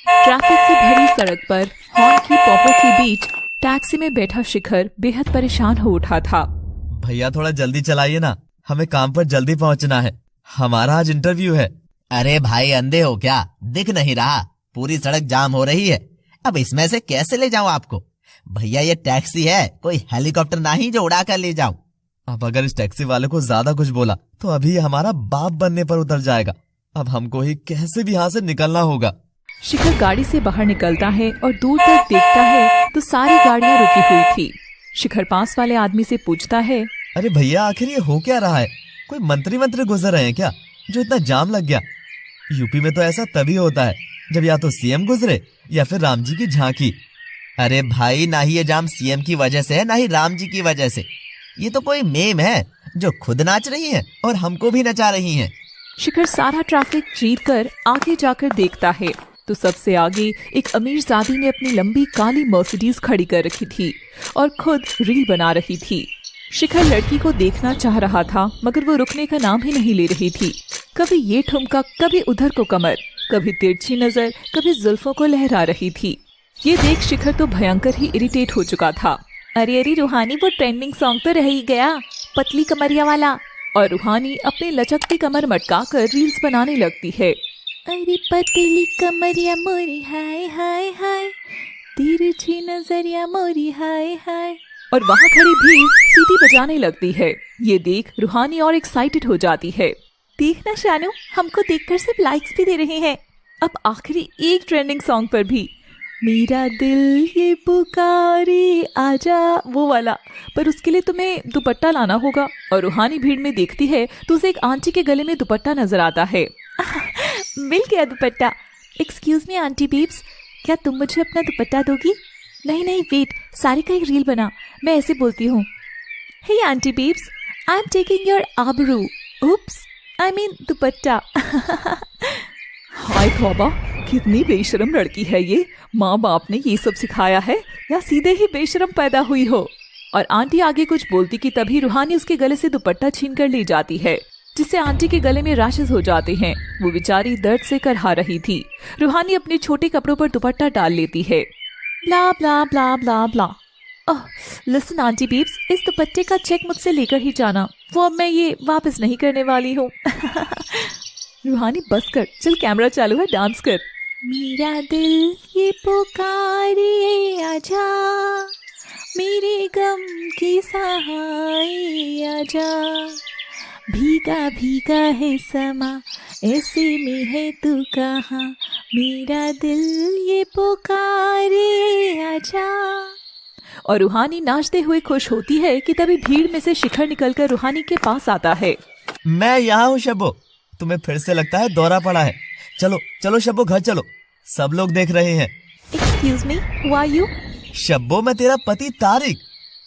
Traffic से भरी सड़क पर हॉर्न की पॉपर के बीच टैक्सी में बैठा शिखर बेहद परेशान हो उठा था। भैया थोड़ा जल्दी चलाइए ना, हमें काम पर जल्दी पहुंचना है, हमारा आज इंटरव्यू है। अरे भाई अंधे हो क्या, दिख नहीं रहा? पूरी सड़क जाम हो रही है, अब इसमें से कैसे ले जाऊं आपको? भैया ये टैक्सी है, कोई हेलीकॉप्टर नहीं जो उड़ा कर ले जाऊं। अब अगर इस टैक्सी वाले को ज्यादा कुछ बोला तो अभी हमारा बाप बनने पर उतर जाएगा। अब हमको ही कैसे भी यहाँ से निकलना होगा। शिखर गाड़ी से बाहर निकलता है और दूर तक देखता है तो सारी गाड़ियां रुकी हुई थी। शिखर पास वाले आदमी से पूछता है, अरे भैया आखिर ये हो क्या रहा है? कोई मंत्री गुजर रहे हैं क्या जो इतना जाम लग गया? यूपी में तो ऐसा तभी होता है जब या तो सीएम गुजरे या फिर राम जी की झांकी। अरे भाई ना ही ये जाम सीएम की वजह से है ना ही राम जी की वजह से, ये तो कोई मेम है जो खुद नाच रही है और हमको भी नचा रही है। शिखर सारा ट्रैफिक चीर कर आगे जाकर देखता है तो सबसे आगे एक अमीरजादी ने अपनी लंबी काली मर्सिडीज खड़ी कर रखी थी और खुद रील बना रही थी। शिखर लड़की को देखना चाह रहा था मगर वो रुकने का नाम ही नहीं ले रही थी। कभी ये ठुमका, कभी उधर को कमर, कभी तिरछी नजर, कभी जुल्फों को लहरा रही थी। ये देख शिखर तो भयंकर ही इरिटेट हो चुका था। अरे रूहानी, वो ट्रेंडिंग सॉन्ग तो रह ही गया, पतली कमरिया वाला। और रूहानी अपनी लचकती कमर मटका कर रील्स बनाने लगती है। अरे पतली कमरिया मोरी हाय हाय हाय, तिरछी नजरिया मोरी हाय हाय। और वहाँ खड़ी भीड़ सीटी बजाने लगती है। ये देख रूहानी और एक्साइटेड हो जाती है। देखना शानू, हमको देखकर सिर्फ लाइक्स भी दे रहे हैं। अब आखिरी एक ट्रेंडिंग सॉन्ग पर भी, मेरा दिल ये पुकारे आजा, वो वाला, पर उसके लिए तुम्हें दुपट्टा लाना होगा। और रूहानी भीड़ में देखती है तो उसे एक आंटी के गले में दुपट्टा नजर आता है। मिल गया दुपट्टा। एक्सक्यूज मी आंटी बीब्स, क्या तुम मुझे अपना दुपट्टा दोगी? नहीं नहीं वेट, सारी का एक रील बना, मैं ऐसे बोलती हूँ, हे आंटी बीब्स, आई एम टेकिंग योर आबरू, उप्स, आई मीन दुपट्टा। हाय तौबा, कितनी बेशरम लड़की है ये। माँ बाप ने ये सब सिखाया है या सीधे ही बेशरम पैदा हुई हो? और आंटी आगे कुछ बोलती कि तभी रूहानी उसके गले से दुपट्टा छीन कर ले जाती है, जिससे आंटी के गले में रैशेस हो जाते हैं। वो बेचारी दर्द से करहा रही थी। रूहानी अपने छोटे कपड़ों पर दुपट्टा डाल लेती है। ब्ला ब्ला ब्ला ब्ला ब्ला। लिसन आंटी बीब्स, इस दुपट्टे का चेक मुझसे लेकर ही जाना, वो अब मैं ये वापस नहीं करने वाली हूँ। रूहानी बस कर, चल कैमरा चालू है, डांस कर। मेरा दिल ये पुकारे आजा, मेरे गम की सहाय आजा, भीगा भीगा है समा, ऐसे में है तू कहाँ, मेरा दिल ये पुकारे आजा। और रूहानी नाचते हुए खुश होती है कि तभी भीड़ में से शिखर निकलकर रूहानी के पास आता है। मैं यहाँ हूँ शब्बो, तुम्हें फिर से लगता है दौरा पड़ा है। चलो चलो शब्बो, घर चलो, सब लोग देख रहे हैं। Excuse me, who are you? Shabbo, मैं तेरा पति तारिक।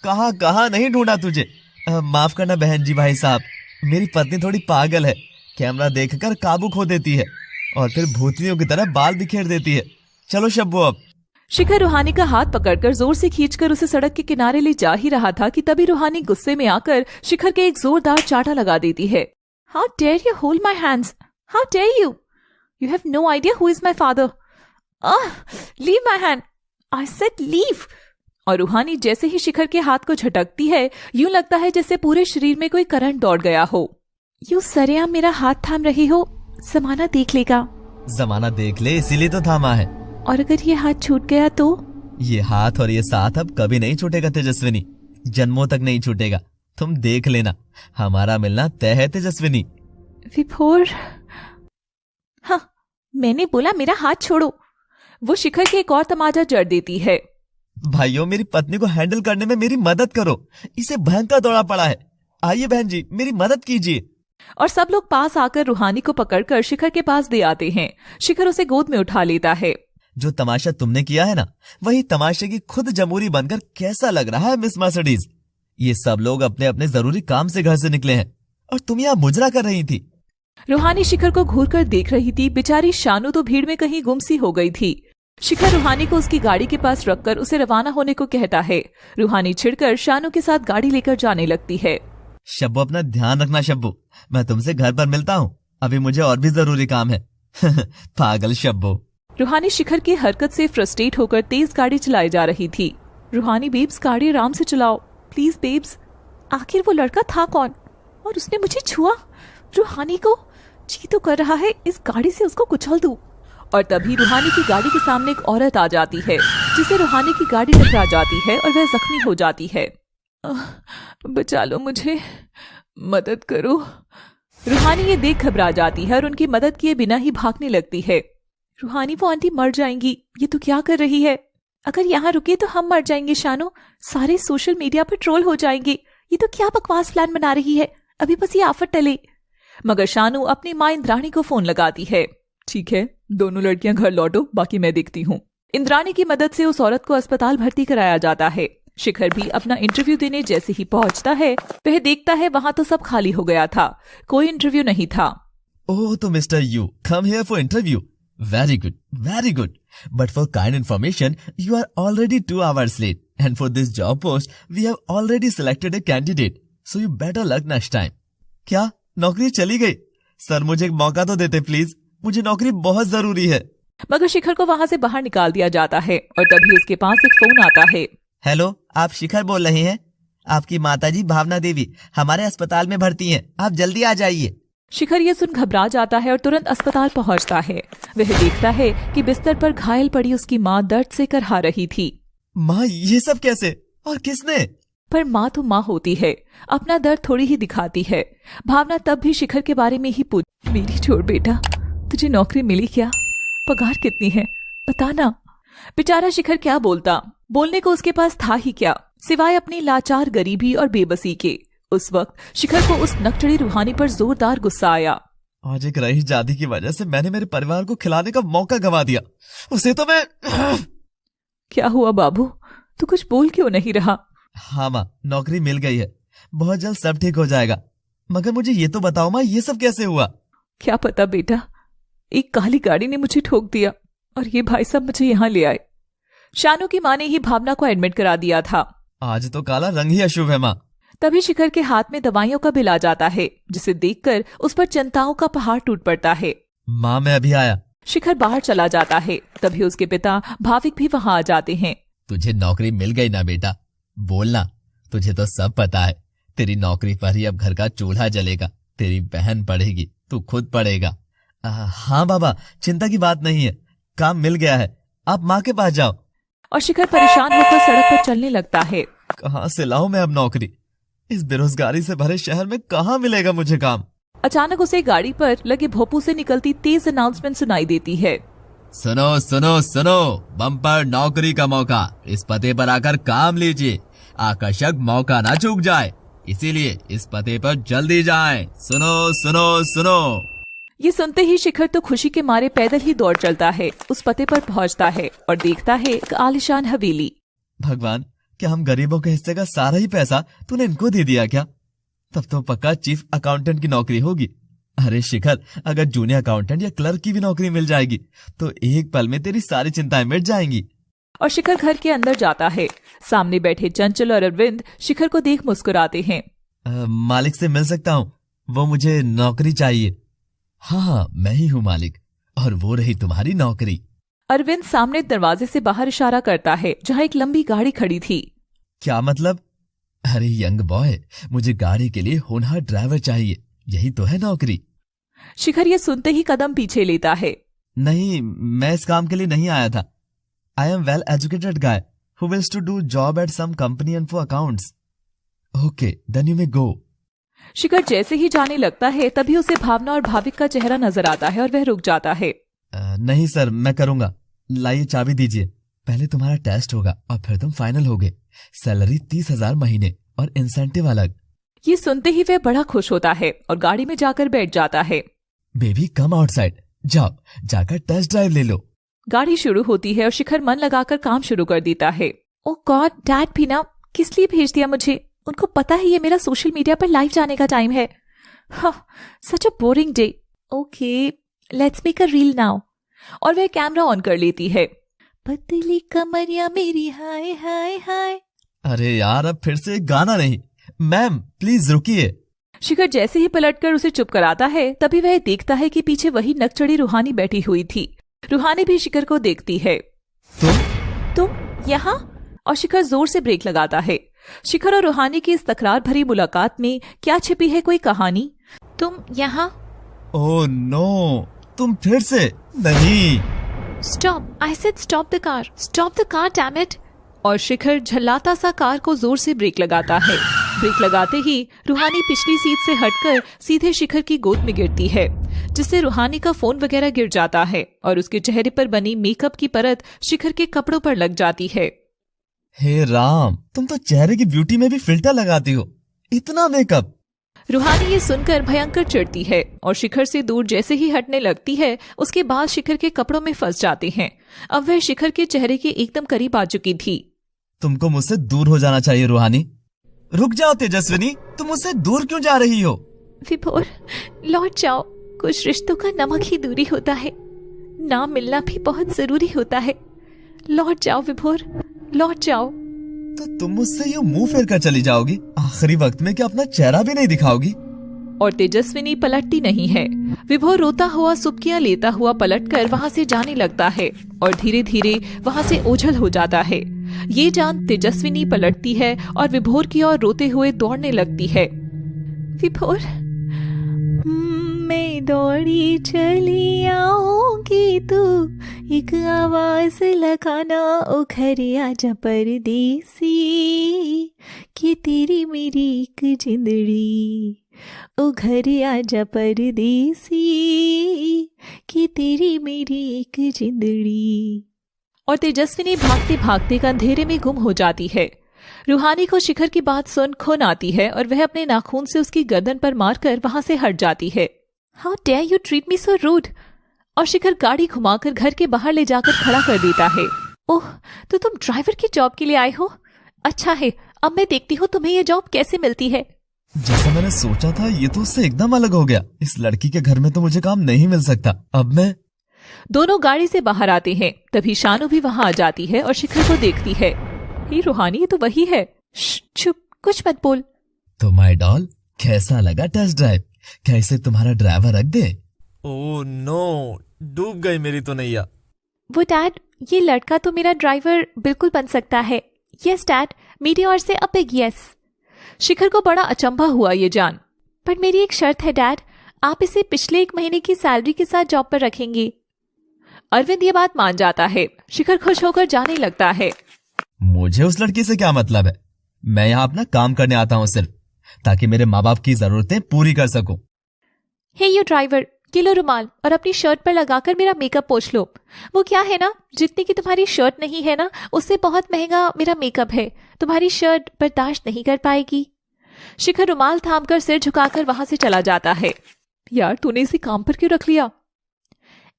कहाँ कहाँ नहीं ढूंढा तुझे। माफ करना बहन जी, भाई साहब, मेरी पत्नी थोड़ी पागल है, कैमरा देखकर काबू खो देती है और फिर भूतनियों की तरह बाल बिखेर देती है। चलो शब्बो अब। शिखर रूहानी का हाथ पकड़कर जोर से खींचकर उसे सड़क के किनारे ले जा ही रहा था कि तभी रूहानी गुस्से में आकर शिखर के एक जोरदार चाटा लगा देती है। How dare you hold my hands? How dare you? You have no idea who is my father. Leave my hand. I said leave. और रूहानी जैसे ही शिखर के हाथ को झटकती है, यूं लगता है जैसे पूरे शरीर में कोई करंट दौड़ गया हो। यूं सरेआम मेरा हाथ थाम रही हो, जमाना देख लेगा। जमाना देख ले, इसीलिए तो थामा है। और अगर ये हाथ छूट गया तो? ये हाथ और ये साथ अब कभी नहीं छूटेगा तेजस्विनी, जन्मों तक नहीं छूटेगा। तुम देख लेना, हमारा मिलना तय है तेजस्विनी। विभोर, हाँ मैंने बोला मेरा हाथ छोड़ो। वो शिखर के एक और तमाचा जड़ देती है। भाइयों, मेरी पत्नी को हैंडल करने में मेरी मदद करो, इसे भयंकर दौड़ा पड़ा है। आइए बहन जी, मेरी मदद कीजिए। और सब लोग पास आकर रूहानी को पकड़कर शिखर के पास दे आते हैं। शिखर उसे गोद में उठा लेता है। जो तमाशा तुमने किया है ना, वही तमाशे की खुद जमूरी बनकर कैसा लग रहा है मिस मर्सिडीज? ये सब लोग अपने अपने जरूरी काम से घर से निकले हैं और तुम यहाँ मुजरा कर रही थी। रूहानी शिखर को घूर कर देख रही थी। बेचारी शानू तो भीड़ में कहीं गुमसी हो गई थी। शिखर रूहानी को उसकी गाड़ी के पास रखकर उसे रवाना होने को कहता है। रूहानी छिड़कर शानू के साथ गाड़ी लेकर जाने लगती है। शब्बो, अपना ध्यान रखना शब्बो, मैं तुमसे घर पर मिलता हूँ, अभी मुझे और भी जरूरी काम है। पागल शब्बो। रूहानी शिखर की हरकत से फ्रस्ट्रेट होकर तेज गाड़ी चलाई जा रही थी। रूहानी बेब्स, गाड़ी आराम से चलाओ प्लीज बेब्स। आखिर वो लड़का था कौन और उसने मुझे छुआ? रूहानी को जी तो कर रहा है इस गाड़ी से उसको कुचल दूं। और तभी रूहानी की गाड़ी के सामने एक औरत आ जाती है, जिसे रूहानी की गाड़ी टकरा जाती है और वह जख्मी हो जाती है। बचा लो मुझे, मदद करो। रूहानी ये देख घबरा जाती है और उनकी मदद किए बिना ही भागने लगती है। रूहानी, वो आंटी मर जाएंगी, ये तो क्या कर रही है? अगर यहाँ रुके तो हम मर जाएंगे शानो, सारे सोशल मीडिया पर ट्रोल हो जाएंगे। ये तो क्या बकवास प्लान बना रही है, अभी बस ये आफत टले। मगर शानू अपनी माँ इंद्राणी को फोन लगाती है। ठीक है, दोनों लड़कियां घर लौटो, बाकी मैं देखती हूँ। इंद्राणी की मदद से उस औरत को अस्पताल भर्ती कराया जाता है। शिखर भी अपना इंटरव्यू देने जैसे ही पहुंचता है, वह देखता है वहां तो सब खाली हो गया था, कोई इंटरव्यू नहीं था। ओह, तो mister you come here for interview. Very good, very good. But for kind information, you are already 2 hours late, and for this job post, we have already selected a candidate. So you better luck next time. क्या नौकरी चली गई? Sir, मुझे एक मौका तो देते please, मुझे नौकरी बहुत जरूरी है। मगर शिखर को वहां से बाहर निकाल दिया जाता है और तभी उसके पास एक फोन आता है। हेलो, आप शिखर बोल रहे हैं? आपकी माताजी भावना देवी हमारे अस्पताल में भर्ती हैं, आप जल्दी आ जाइए। शिखर ये सुन घबरा जाता है और तुरंत अस्पताल पहुंचता है। वह देखता है कि बिस्तर पर घायल पड़ी उसकी माँ दर्द से करहा रही थी। माँ, ये सब कैसे और किसने? पर माँ तो माँ होती है, अपना दर्द थोड़ी ही दिखाती है। भावना तब भी शिखर के बारे में ही पूछ, मेरी छोड़ बेटा, तुझे नौकरी मिली क्या? पगार कितनी है बताना। बेचारा शिखर क्या बोलता, बोलने को उसके पास था ही क्या सिवाय अपनी लाचार गरीबी और बेबसी के। उस वक्त शिखर को उस नकचड़ी रूहानी पर जोरदार गुस्सा आया। आज एक रईस जादी की वजह से मैंने मेरे परिवार को खिलाने का मौका गंवा दिया, उसे तो मैं क्या हुआ बाबू, तू कुछ बोल क्यों नहीं रहा? हाँ माँ, नौकरी मिल गई है, बहुत जल्द सब ठीक हो जाएगा। मगर मुझे ये तो बताओ माँ, ये सब कैसे हुआ? क्या पता बेटा, एक काली गाड़ी ने मुझे ठोक दिया और ये भाई साहब मुझे यहाँ ले आए। शानू की माँ ने ही भावना को एडमिट करा दिया था। आज तो काला रंग ही अशुभ है माँ। तभी शिखर के हाथ में दवाइयों का बिल आ जाता है, जिसे देखकर उस पर चिंताओं का पहाड़ टूट पड़ता है। माँ, मैं अभी आया। शिखर बाहर चला जाता है, तभी उसके पिता भाविक भी वहां आ जाते हैं। तुझे नौकरी मिल गई ना बेटा, बोलना, तुझे तो सब पता है। तेरी नौकरी पर ही अब घर का चूल्हा जलेगा, तेरी बहन पढ़ेगी, तू खुद पढ़ेगा। हाँ बाबा, चिंता की बात नहीं है, काम मिल गया है, आप माँ के पास जाओ। और शिखर परेशान होकर सड़क पर चलने लगता है। कहाँ से लाऊं मैं अब नौकरी? इस बेरोजगारी से भरे शहर में कहाँ मिलेगा मुझे काम? अचानक उसे गाड़ी पर लगे भोपू से निकलती तेज अनाउंसमेंट सुनाई देती है। सुनो सुनो सुनो, बम्पर नौकरी का मौका, इस पते पर आकर काम लीजिए, आकर्षक मौका ना चूक जाए, इसीलिए इस पते पर जल्दी जाएं। सुनो सुनो सुनो। ये सुनते ही शिखर तो खुशी के मारे पैदल ही दौड़ चलता है, उस पते पर पहुंचता है और देखता है एक आलीशान हवेली। भगवान, क्या हम गरीबों के हिस्से का सारा ही पैसा तूने इनको दे दिया क्या? तब तो पक्का चीफ अकाउंटेंट की नौकरी होगी। अरे शिखर, अगर जूनियर अकाउंटेंट या क्लर्क की भी नौकरी मिल जाएगी तो एक पल में तेरी सारी चिंताएं मिट जाएंगी। और शिखर घर के अंदर जाता है। सामने बैठे चंचल और अरविंद शिखर को देख मुस्कुराते हैं। मालिक से मिल सकता हूँ? वो मुझे नौकरी चाहिए। हाँ, मैं ही हूँ मालिक, और वो रही तुम्हारी नौकरी। अरविंद सामने दरवाजे से बाहर इशारा करता है, जहाँ एक लंबी गाड़ी खड़ी थी। क्या मतलब? अरे यंग बॉय, मुझे गाड़ी के लिए होनहार ड्राइवर चाहिए, यही तो है नौकरी। शिखर ये सुनते ही कदम पीछे लेता है। नहीं, मैं इस काम के लिए नहीं आया था। I am well educated guy who wills to do job at some company and for accounts. Okay, then you may go. Shikhar जैसे ही जाने लगता है, तभी उसे भावना और भाविक का चेहरा नजर आता है और वह रुक जाता है। नहीं सर, मैं करूंगा। लाइए चाबी दीजिए। पहले तुम्हारा टेस्ट होगा और फिर तुम फाइनल होगे। सैलरी 30,000 महीने और इंसेंटिव अलग। ये सुनते ही वह बड़ा खुश होता है और गाड़ी में जाकर बैठ जाता है। बेबी कम आउटसाइड, जाओ जाकर टेस्ट ड्राइव ले लो। गाड़ी शुरू होती है और शिखर मन लगाकर काम शुरू कर देता है। ओ गॉड, डैड भी ना किस लिए भेज दिया मुझे? उनको पता है ये मेरा सोशल मीडिया पर लाइव जाने का टाइम है। Such a boring day. Okay, let's make a reel now. और वह कैमरा ऑन कर लेती है। पतली कमरिया मेरी हाय हाय हाय। अरे यार, अब फिर से गाना नहीं। मैम प्लीज रुकिए। शिखर जैसे ही पलटकर उसे चुप कराता है, तभी वह देखता है कि पीछे वही नकचड़ी रूहानी बैठी हुई थी। रूहानी भी शिखर को देखती है। तुम यहाँ? और शिखर जोर से ब्रेक लगाता है। शिखर और रूहानी की इस तकरार भरी मुलाकात में क्या छिपी है कोई कहानी? तुम यहाँ? ओह नो, तुम फिर से? नहीं। Stop, I said stop the car, damn it. और शिखर झल्लाता सा कार को जोर से ब्रेक लगाता है। ब्रेक लगाते ही रूहानी पिछली सीट से हटकर सीधे शिखर की गोद में गिरती है, जिससे रूहानी का फोन वगैरह गिर जाता है और उसके चेहरे पर बनी मेकअप की परत शिखर के कपड़ों पर लग जाती है। हे राम, तुम तो चेहरे की ब्यूटी में भी फिल्टर लगाती हो, इतना मेकअप। रूहानी ये सुनकर भयंकर चिढ़ती है और शिखर से दूर जैसे ही हटने लगती है, उसके बाद शिखर के कपड़ों में फंस जाते हैं। अब वह शिखर के चेहरे के एकदम करीब आ चुकी थी। तुमको मुझसे दूर हो जाना चाहिए रूहानी। रुक जाओ तेजस्विनी, तुम मुझसे दूर क्यों जा रही हो? विभोर, लौट जाओ। कुछ रिश्तों का नमक ही दूरी होता है, ना मिलना भी बहुत जरूरी होता है। लौट जाओ विभोर, लौट जाओ। तो तुम मुझसे यूं मुंह फेर कर चली जाओगी? आखिरी वक्त में क्या अपना चेहरा भी नहीं दिखाओगी? और तेजस्विनी पलटती नहीं है। विभोर रोता हुआ सुबकियां लेता हुआ पलटकर वहां से जाने लगता है और धीरे धीरे वहां से ओझल हो जाता है। ये जान तेजस्विनी पलटती है और विभोर की ओर रोते हुए दौड़ने लगती है। विभोर, मैं दौड़ी चली आऊंगी, तू एक आवाज लगाना, ओ घर आजा परदेसी, कि तेरी मेरी एक जिंदड़ी, ओ घर आजा परदेसी, कि तेरी मेरी एक जिंदड़ी। और तेजस्विनी भागते भागते अंधेरे में गुम हो जाती है। रूहानी को शिखर की बात सुन खून आती है और वह अपने नाखून से उसकी गर्दन पर मारकर वहां से हट जाती है। How dare you treat me so rude. और शिखर गाड़ी घुमाकर घर के बाहर ले जाकर खड़ा कर देता है। ओह, तो तुम ड्राइवर की जॉब के लिए आए हो? अच्छा है, अब मैं देखती हूँ तुम्हें ये जॉब कैसे मिलती है। जैसा मैंने सोचा था, ये तो उससे एकदम अलग हो गया। इस लड़की के घर में तो मुझे काम नहीं मिल सकता। अब मैं। दोनों गाड़ी से बाहर आते हैं, तभी शानू भी वहां आ जाती है और शिखर को देखती है। हे रूहानी, ये तो वही है। चुप, कुछ मत बोल। तो माय डॉल, कैसा लगा टेस्ट ड्राइव? क्या इसे तुम्हारा ड्राइवर रख दे? ओह नो, डूब गई मेरी तो नैया। वो डैड, ये लड़का तो मेरा ड्राइवर बिल्कुल बन सकता है। यस डैड, मेरी ओर से अ बिग यस। शिखर को बड़ा अचंभा हुआ ये जान। पर मेरी एक शर्त है डैड, आप इसे पिछले 1 महीने की सैलरी के साथ जॉब पर रखेंगे। अरविंद ये बात मान जाता है। शिखर खुश होकर जाने लगता है। मुझे उस लड़की से क्या मतलब है? मैं यहाँ अपना काम करने आता हूँ सिर्फ, ताकि मेरे माँ बाप की जरूरतें पूरी कर सकूं। हे यू ड्राइवर, ये लो रुमाल और अपनी शर्ट पर लगाकर मेरा मेकअप पोंछ लो। वो क्या है ना, जितनी की तुम्हारी शर्ट नहीं है ना, उससे बहुत महंगा मेरा मेकअप है। तुम्हारी शर्ट बर्दाश्त नहीं कर पाएगी। शिखर रुमाल थामकर सिर झुकाकर वहां से चला जाता है। यार, तूने इसे काम पर क्यों रख लिया?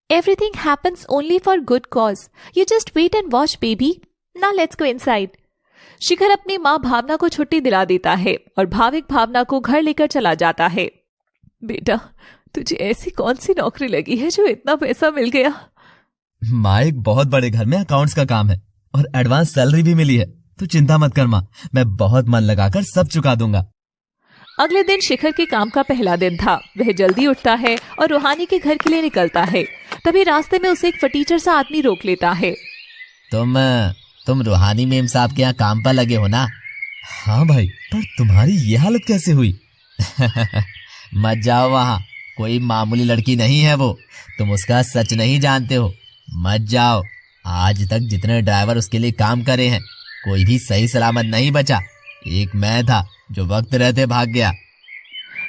Everything happens only for good cause. You just wait and watch, baby. Now let's go inside. शिखर अपनी माँ भावना को छुट्टी दिला देता है और भाविक भावना को घर लेकर चला जाता है। बेटा, तुझे ऐसी कौन सी नौकरी लगी है जो इतना पैसा मिल गया? माँ, एक बहुत बड़े घर में अकाउंट्स का काम है और एडवांस सैलरी भी मिली है। तू चिंता मत कर माँ, मैं बहुत मन लगाकर सब चुका दूंगा। अगले दिन शिखर के काम का पहला दिन था। वह जल्दी उठता है और रूहानी के घर के लिए निकलता है। तभी रास्ते में उसे एक फटीचर सा आदमी रोक लेता है। तुम रूहानी मेम साहब के यहाँ काम पर लगे हो ना? हाँ भाई, पर तुम्हारी ये हालत कैसे हुई? मत जाओ वहाँ, कोई मामूली लड़की नहीं है वो। तुम उसका सच नहीं जानते हो, मत जाओ। आज तक जितने ड्राइवर उसके लिए काम करे हैं, कोई भी सही सलामत नहीं बचा। एक मैं था जो वक्त रहते भाग गया।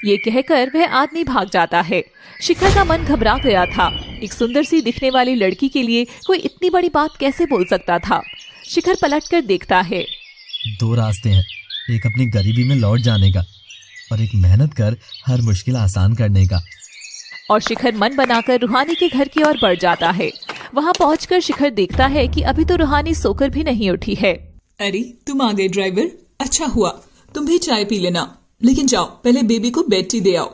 ये कहकर वह आदमी भाग जाता है। शिखर का मन घबरा गया था। एक सुंदर सी दिखने वाली लड़की के लिए कोई इतनी बड़ी बात कैसे बोल सकता था? शिखर पलटकर देखता है। 2 रास्ते हैं, एक अपनी गरीबी में लौट जाने का और एक मेहनत कर हर मुश्किल आसान करने का। और शिखर मन बनाकर रूहानी के घर की ओर बढ़ जाता है। वहां पहुंचकर शिखर देखता है कि अभी तो रूहानी सोकर भी नहीं उठी है। अरे, तुम आ गए ड्राइवर, अच्छा हुआ। तुम भी चाय पी लेना, लेकिन जाओ पहले बेबी को बेड टी दे आओ।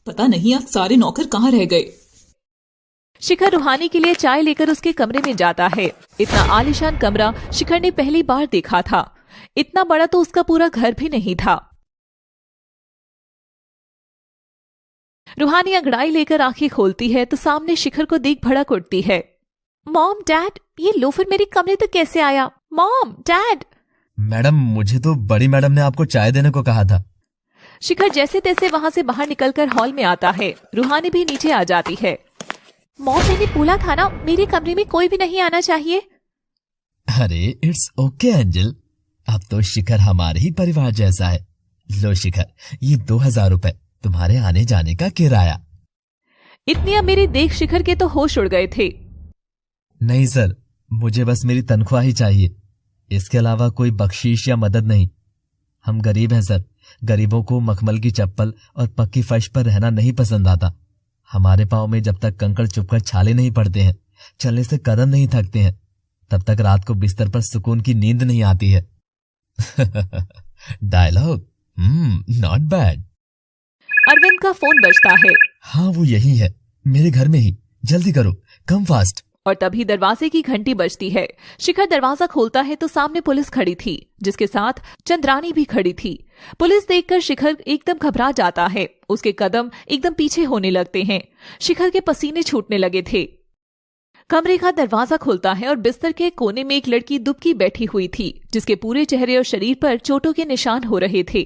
पता नहीं आज सारे नौकर कहाँ रह गए। शिखर रूहानी के लिए चाय लेकर उसके कमरे में जाता है। इतना आलीशान कमरा शिखर ने पहली बार देखा था। इतना बड़ा तो उसका पूरा घर भी नहीं था। रूहानी अंगड़ाई लेकर आंखें खोलती है तो सामने शिखर को देख भड़क उठती है। मॉम डैड, ये लोफर मेरे कमरे तक कैसे आया? Mom dad. मैडम, मुझे तो बड़ी मैडम ने आपको चाय देने को कहा था। शिखर जैसे तैसे वहां से बाहर निकलकर हॉल में आता है। रूहानी भी नीचे आ जाती है। मॉम, मैंने बोला था ना, मेरे कमरे में कोई भी नहीं आना चाहिए। अरे इट्स ओके एंजल, अब तो शिखर हमारे ही परिवार जैसा है। लो शिखर, ये 2000 रुपए तुम्हारे आने जाने का किराया। इतनी अब मेरी देख शिखर के तो होश उड़ गए थे। नहीं सर, मुझे बस मेरी तनख्वाह ही चाहिए, इसके अलावा कोई बख्शीश या मदद नहीं। हम गरीब हैं सर, गरीबों को मखमल की चप्पल और पक्की फर्श पर रहना नहीं पसंद आता। हमारे पाँव में जब तक कंकड़ चुभकर छाले नहीं पड़ते हैं, चलने से कदम नहीं थकते हैं, तब तक रात को बिस्तर पर सुकून की नींद नहीं आती है। Dialogue not bad. अरविंद का फोन बजता है हाँ, वो यही है, मेरे घर में ही। जल्दी करो, कम फास्ट। और तभी दरवाजे की घंटी बजती है। शिखर दरवाजा खोलता है तो सामने पुलिस खड़ी थी, जिसके साथ चंद्रानी भी खड़ी थी। पुलिस देखकर शिखर एकदम घबरा जाता है। उसके कदम एकदम पीछे होने लगते हैं। शिखर के पसीने छूटने लगे थे। कमरे का दरवाजा खुलता है और बिस्तर के कोने में एक लड़की दुबकी बैठी हुई थी, जिसके पूरे चेहरे और शरीर पर चोटों के निशान हो रहे थे।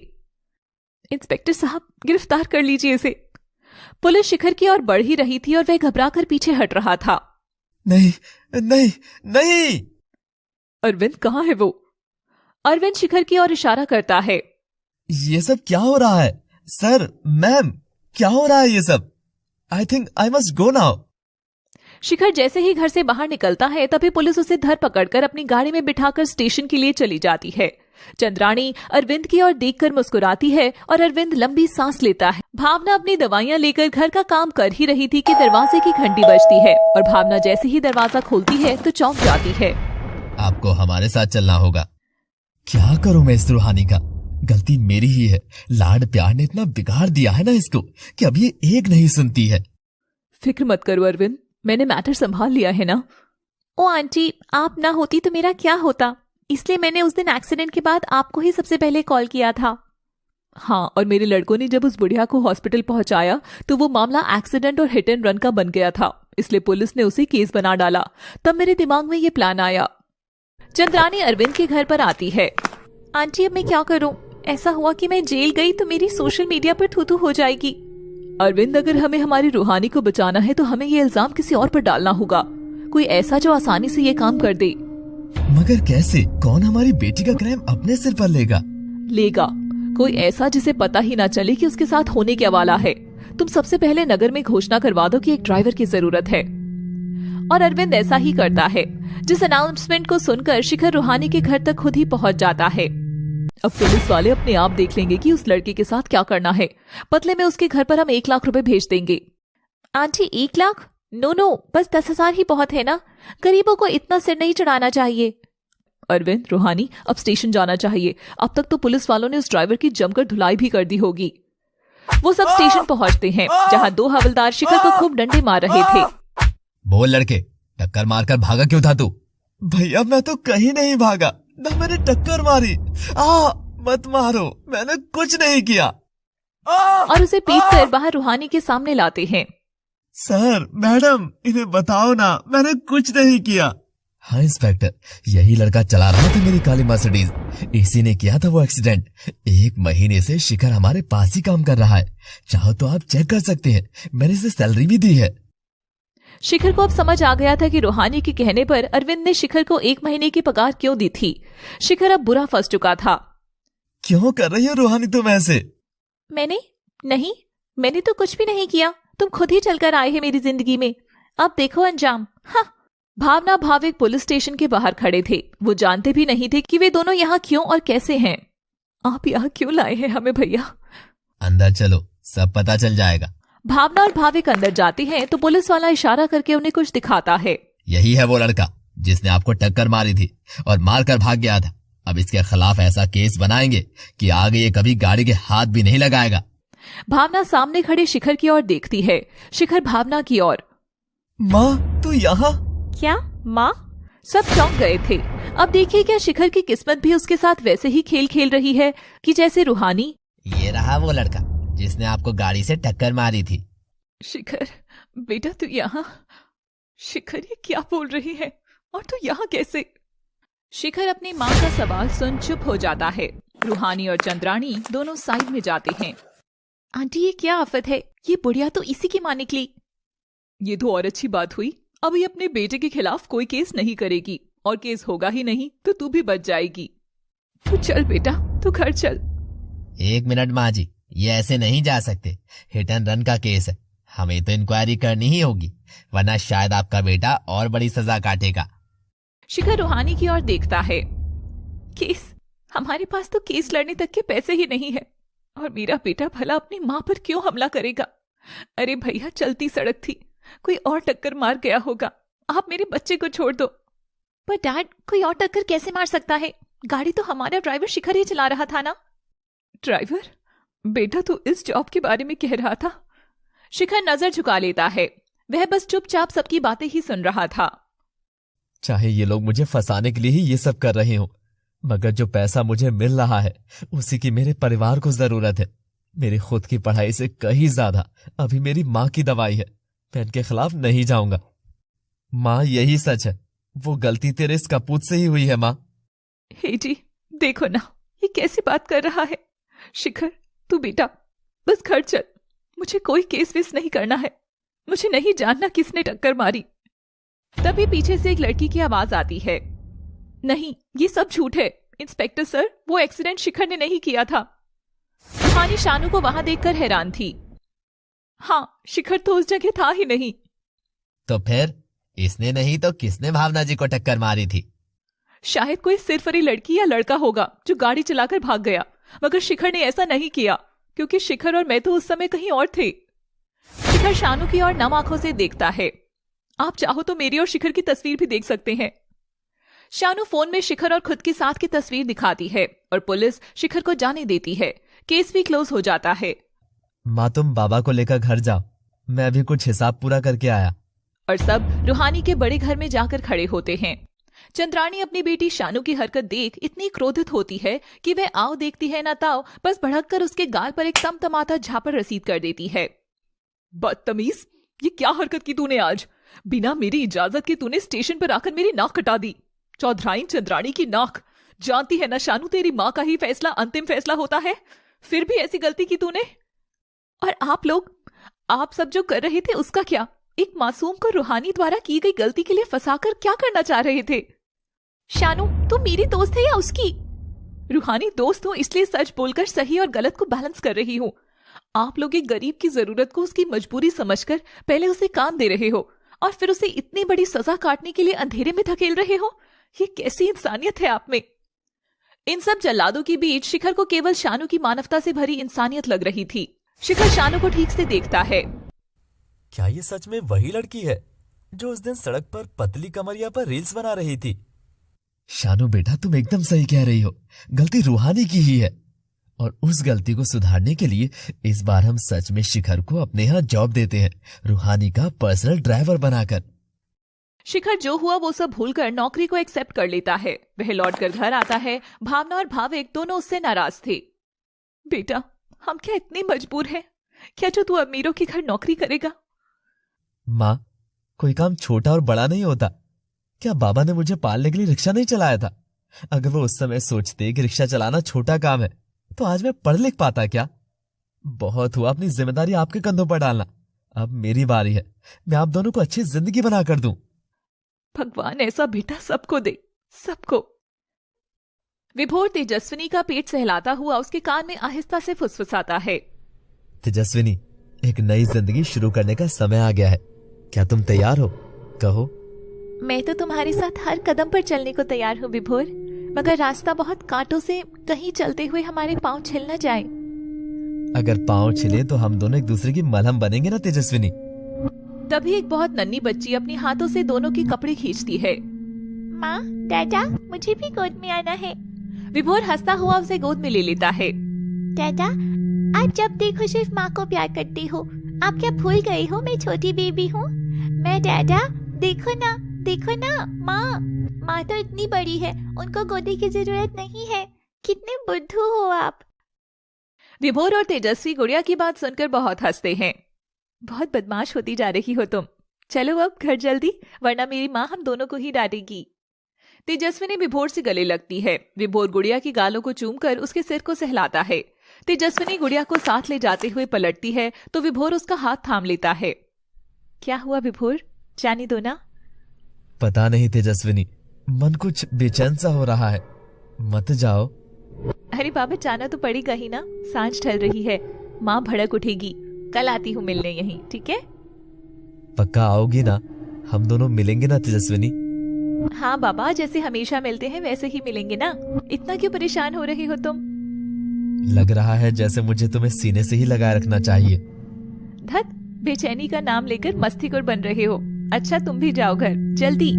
इंस्पेक्टर साहब, गिरफ्तार कर लीजिए इसे। पुलिस शिखर की ओर बढ़ ही रही थी और वह घबराकर पीछे हट रहा था। नहीं नहीं नहीं। अरविंद कहाँ है वो? अरविंद शिखर की ओर इशारा करता है। ये सब क्या हो रहा है? सर, मैम, क्या हो रहा है ये सब? I think I must go now. Shikhar जैसे ही घर से बाहर निकलता है तभी पुलिस उसे धर पकड़कर अपनी गाड़ी में बिठाकर स्टेशन के लिए चली जाती है। चंद्रानी अरविंद की ओर देखकर मुस्कुराती है और अरविंद लंबी सांस लेता है। भावना अपनी दवाइयां लेकर घर का काम कर ही रही थी कि दरवाजे की घंटी बजती है और भावना जैसे ही दरवाजा खोलती है तो चौंक जाती है। आपको हमारे साथ चलना होगा। क्या करूं मैं इस रूहानी का? गलती मेरी ही है। लाड प्यार ने इतना बिगाड़ दिया है ना इसको कि अब ये एक नहीं सुनती है। फिक्र मत करो अरविंद, मैंने मैटर संभाल लिया है ना। ओ आंटी, आप ना होती तो मेरा क्या होता, इसलिए मैंने उस दिन एक्सीडेंट के बाद आपको ही सबसे पहले कॉल किया था। हाँ, और मेरे लड़कों ने जब उस बुढ़िया को हॉस्पिटल पहुंचाया तो वो मामला एक्सीडेंट और हिट एंड रन का बन गया था, इसलिए पुलिस ने उसे केस बना डाला। तब मेरे दिमाग में ये प्लान आया। चंद्रानी अरविंद के घर पर आती है। आंटी, अब मैं क्या करूं? ऐसा हुआ कि मैं जेल गई तो मेरी सोशल मीडिया पर थू-थू हो जाएगी। अरविंद, अगर हमें हमारी रूहानी को बचाना है तो हमें ये इल्जाम किसी और पर डालना होगा, कोई ऐसा जो आसानी से ये काम कर दे। मगर कैसे? कौन हमारी बेटी का क्राइम अपने सिर पर लेगा? कोई ऐसा जिसे पता ही ना चले कि उसके साथ होने क्या वाला है। तुम सबसे पहले नगर में घोषणा करवा दो कि एक ड्राइवर की जरूरत है। और अरविंद ऐसा ही करता है, जिस अनाउंसमेंट को सुनकर शिखर रूहानी के घर तक खुद ही पहुंच जाता है। अब पुलिस वाले अपने आप देख लेंगे कि उस लड़के के साथ क्या करना है। बदले में उसके घर पर हम 1 लाख रुपए भेज देंगे। आंटी, 1 लाख? नो, बस 10,000 ही बहुत है ना, गरीबों को इतना सिर नहीं चढ़ाना चाहिए। अरविंद, रूहानी, अब स्टेशन जाना चाहिए। अब तक तो पुलिस वालों ने उस ड्राइवर की जमकर धुलाई भी कर दी होगी। वो सब स्टेशन पहुंचते हैं, जहां 2 हवलदार शिखर को खूब डंडे मार रहे थे। बोल लड़के, टक्कर मारकर भागा क्यों था तू? भैया, मैं तो कहीं नहीं भागा, ना मैंने टक्कर मारी। मत मारो, मैंने कुछ नहीं किया। और उसे पीटकर बाहर रूहानी के सामने लाते हैं। सर, मैडम, इन्हें बताओ ना, मैंने कुछ नहीं किया। हाँ इंस्पेक्टर, यही लड़का चला रहा था मेरी काली मर्सिडीज। इसी ने किया था वो एक्सीडेंट। 1 महीने से शिखर हमारे पास ही काम कर रहा है, चाहो तो आप चेक कर सकते हैं, मैंने इसे सैलरी भी दी है। शिखर को अब समझ आ गया था कि रूहानी के कहने पर अरविंद ने शिखर को 1 महीने की पगार क्यों दी थी। शिखर अब बुरा फंस चुका था। क्यों कर रही हो रूहानी तुम ऐसे? मैंने तो कुछ भी नहीं किया, तुम खुद ही चलकर आए हैं मेरी जिंदगी में। अब देखो अंजाम। हाँ। भावना भाविक पुलिस स्टेशन के बाहर खड़े थे। वो जानते भी नहीं थे कि वे दोनों यहाँ क्यों और कैसे हैं। आप यहाँ क्यों लाए हैं हमें भैया? अंदर चलो, सब पता चल जाएगा। भावना और भाविक अंदर जाते हैं तो पुलिस वाला इशारा करके उन्हें कुछ दिखाता है। यही है वो लड़का जिसने आपको टक्कर मारी थी और मारकर भाग गया था। अब इसके खिलाफ ऐसा केस बनाएंगे कि आगे ये कभी गाड़ी के हाथ भी नहीं लगाएगा। भावना सामने खड़े शिखर की ओर देखती है। शिखर भावना की ओर। माँ, तू यहाँ? क्या माँ? सब चौंक गए थे। अब देखिए क्या शिखर की किस्मत भी उसके साथ वैसे ही खेल खेल रही है कि जैसे रूहानी। ये रहा वो लड़का जिसने आपको गाड़ी से टक्कर मारी थी। शिखर बेटा, तू यहाँ? शिखर ये क्या बोल रही है, और तू यहाँ कैसे? शिखर अपनी माँ का सवाल सुन चुप हो जाता है। रूहानी और चंद्राणी दोनों साइड में जाते हैं। आंटी ये क्या आफत है, ये बुढ़िया तो इसी की मां निकली। ये तो और अच्छी बात हुई, अब ये अपने बेटे के खिलाफ कोई केस नहीं करेगी, और केस होगा ही नहीं तो तू भी बच जाएगी। तू चल बेटा, तू घर चल। 1 मिनट माँ जी, ये ऐसे नहीं जा सकते। हिट एंड रन का केस है, हमें तो इंक्वायरी करनी ही होगी, वरना शायद आपका बेटा और बड़ी सजा काटेगा। शिखर रूहानी की ओर देखता है। केस? हमारे पास तो केस लड़ने तक के पैसे ही नहीं है, और मेरा बेटा भला अपनी माँ पर क्यों हमला करेगा? अरे भैया, चलती सड़क थी, कोई और टक्कर मार गया होगा, आप मेरे बच्चे को छोड़ दो। पर डैड, कोई और टक्कर कैसे मार सकता है? गाड़ी तो हमारा ड्राइवर शिखर ही चला रहा था ना। ड्राइवर? बेटा तो इस जॉब के बारे में कह रहा था। शिखर नजर झुका लेता है, वह बस चुपचाप सबकी बातें ही सुन रहा था। चाहे ये लोग मुझे फंसाने के लिए ही ये सब कर रहे हो, मगर जो पैसा मुझे मिल रहा है उसी की मेरे परिवार को जरूरत है। मेरी खुद की पढ़ाई से कहीं ज्यादा अभी मेरी माँ की दवाई है। मैं इनके खिलाफ नहीं जाऊंगा। माँ, यही सच है, वो गलती तेरे इस कपूत से ही हुई है माँ। हे जी, देखो ना, ये कैसी बात कर रहा है। शिखर, तू बेटा बस घर चल, मुझे कोई केस वेस नहीं करना है, मुझे नहीं जानना किसने टक्कर मारी। तभी पीछे से एक लड़की की आवाज आती है। नहीं, ये सब झूठ है इंस्पेक्टर सर, वो एक्सीडेंट शिखर ने नहीं किया था। रूहानी शानू को वहां देखकर हैरान थी। हाँ, शिखर तो उस जगह था ही नहीं। तो फिर इसने नहीं तो किसने भावना जी को टक्कर मारी थी? शायद कोई सिरफरी लड़की या लड़का होगा जो गाड़ी चलाकर भाग गया, मगर शिखर ने ऐसा नहीं किया, क्योंकि शिखर और मैं तो उस समय कहीं और थे। शिखर शानू की ओर नम आंखों से देखता है। आप चाहो तो मेरी और शिखर की तस्वीर भी देख सकते हैं। शानू फोन में शिखर और खुद के साथ की तस्वीर दिखाती है, और पुलिस शिखर को जाने देती है। केस भी क्लोज हो जाता है। माँ, तुम बाबा को लेकर घर जाओ, मैं अभी कुछ हिसाब पूरा करके आया। और सब रूहानी के बड़े घर में जाकर खड़े होते हैं। चंद्राणी अपनी बेटी शानू की हरकत देख इतनी क्रोधित होती है कि वह आओ देखती है ना ताओ, बस भड़ककर उसके गाल पर एक तमतमाता झापड़ रसीद कर देती है। बदतमीज, ये क्या हरकत की तूने आज? बिना मेरी इजाजत के तूने स्टेशन पर आकर मेरी नाक कटा दी। चौधराइन चंद्राणी की नाक। जानती है ना शानू, तेरी माँ का ही फैसला अंतिम फैसला होता है, फिर भी ऐसी गलती की तूने। और आप लोग, आप सब जो कर रहे थे उसका क्या? एक मासूम को रूहानी द्वारा की गई गलती के लिए फंसाकर क्या करना चाह रहे थे? शानू, तुम मेरी दोस्त है या उसकी? रूहानी दोस्त हो इसलिए सच बोलकर सही और गलत को बैलेंस कर रही हूँ। आप लोग एक गरीब की जरूरत को उसकी मजबूरी समझकर पहले उसे काम दे रहे हो, और फिर उसे इतनी बड़ी सजा काटने के लिए अंधेरे में धकेल रहे हो। ये कैसी इंसानियत है आप में? इन सब जल्लादों के बीच शिखर को केवल शानू की मानवता से भरी इंसानियत लग रही थी। शिखर शानू को ठीक से देखता है। क्या ये सच में वही लड़की है जो उस दिन सड़क पर पतली कमरिया पर रील्स बना रही थी? शानू बेटा, तुम एकदम सही कह रही हो, गलती रूहानी की ही है, और उस गलती को सुधारने के लिए इस बार हम सच में शिखर को अपने यहाँ जॉब देते हैं, रूहानी का पर्सनल ड्राइवर बनाकर। शिखर जो हुआ वो सब भूलकर नौकरी को एक्सेप्ट कर लेता है। वह लौटकर घर आता है। भावना और भाविक दोनों उससे नाराज थे। बेटा, हम क्या इतने मजबूर हैं? क्या जो तू अमीरों के घर नौकरी करेगा? माँ, कोई काम छोटा और बड़ा नहीं होता। क्या बाबा ने मुझे पालने के लिए रिक्शा नहीं चलाया था? अगर वो उस समय सोचते कि रिक्शा चलाना छोटा काम है, तो आज मैं पढ़ लिख पाता क्या? बहुत हुआ अपनी जिम्मेदारी आपके कंधों पर डालना, अब मेरी बारी है, मैं आप दोनों को अच्छी जिंदगी बना कर दूं। भगवान ऐसा बेटा सबको दे, सबको। विभोर तेजस्विनी का पेट सहलाता हुआ उसके कान में आहिस्ता से फुसफुसाता है। तेजस्विनी, एक नई जिंदगी शुरू करने का समय आ गया है, क्या तुम तैयार हो? कहो। मैं तो तुम्हारे साथ हर कदम पर चलने को तैयार हूँ विभोर, मगर रास्ता बहुत कांटों से, कहीं चलते हुए हमारे पांव छिल न जाए। अगर पांव छिले तो हम दोनों एक दूसरे की मलहम बनेंगे ना तेजस्विनी। तभी एक बहुत नन्ही बच्ची अपने हाथों से दोनों के कपड़े खींचती है। माँ, दादा, मुझे भी गोद में आना है। विभोर हंसता हुआ उसे गोद में ले लेता है। दादा, आप जब देखो सिर्फ माँ को प्यार करती हो, आप क्या भूल गए हो मैं छोटी बेबी हूँ? मैं दादा, देखो ना माँ तो इतनी बड़ी है, उनको गोदी की जरूरत नहीं है। कितने बुद्धू हो आप। विभोर और तेजस्वी गुड़िया की बात सुनकर बहुत हंसते हैं। बहुत बदमाश होती जा रही हो तुम, चलो अब घर जल्दी, वरना मेरी माँ हम दोनों को ही डांटेगी। तेजस्विनी विभोर से गले लगती है। विभोर गुड़िया की गालों को चूमकर उसके सिर को सहलाता है। तेजस्विनी गुड़िया को साथ ले जाते हुए पलटती है तो विभोर उसका हाथ थाम लेता है। क्या हुआ विभोर, जाने दो ना। पता नहीं तेजस्विनी, मन कुछ बेचैन सा हो रहा है, मत जाओ। अरे बाबा, जाना तो पड़ेगा ही ना, सांझ ढल रही है, माँ भड़क उठेगी। कल आती हूँ मिलने यहीं, ठीक है? पक्का आओगी ना? हम दोनों मिलेंगे ना तेजस्विनी? हाँ बाबा, जैसे हमेशा मिलते हैं वैसे ही मिलेंगे ना। इतना क्यों परेशान हो रहे हो तुम? लग रहा है जैसे मुझे तुम्हें सीने से ही लगाए रखना चाहिए। धत, बेचैनी का नाम लेकर मस्तीखोर बन रहे हो। अच्छा तुम भी जाओ घर जल्दी।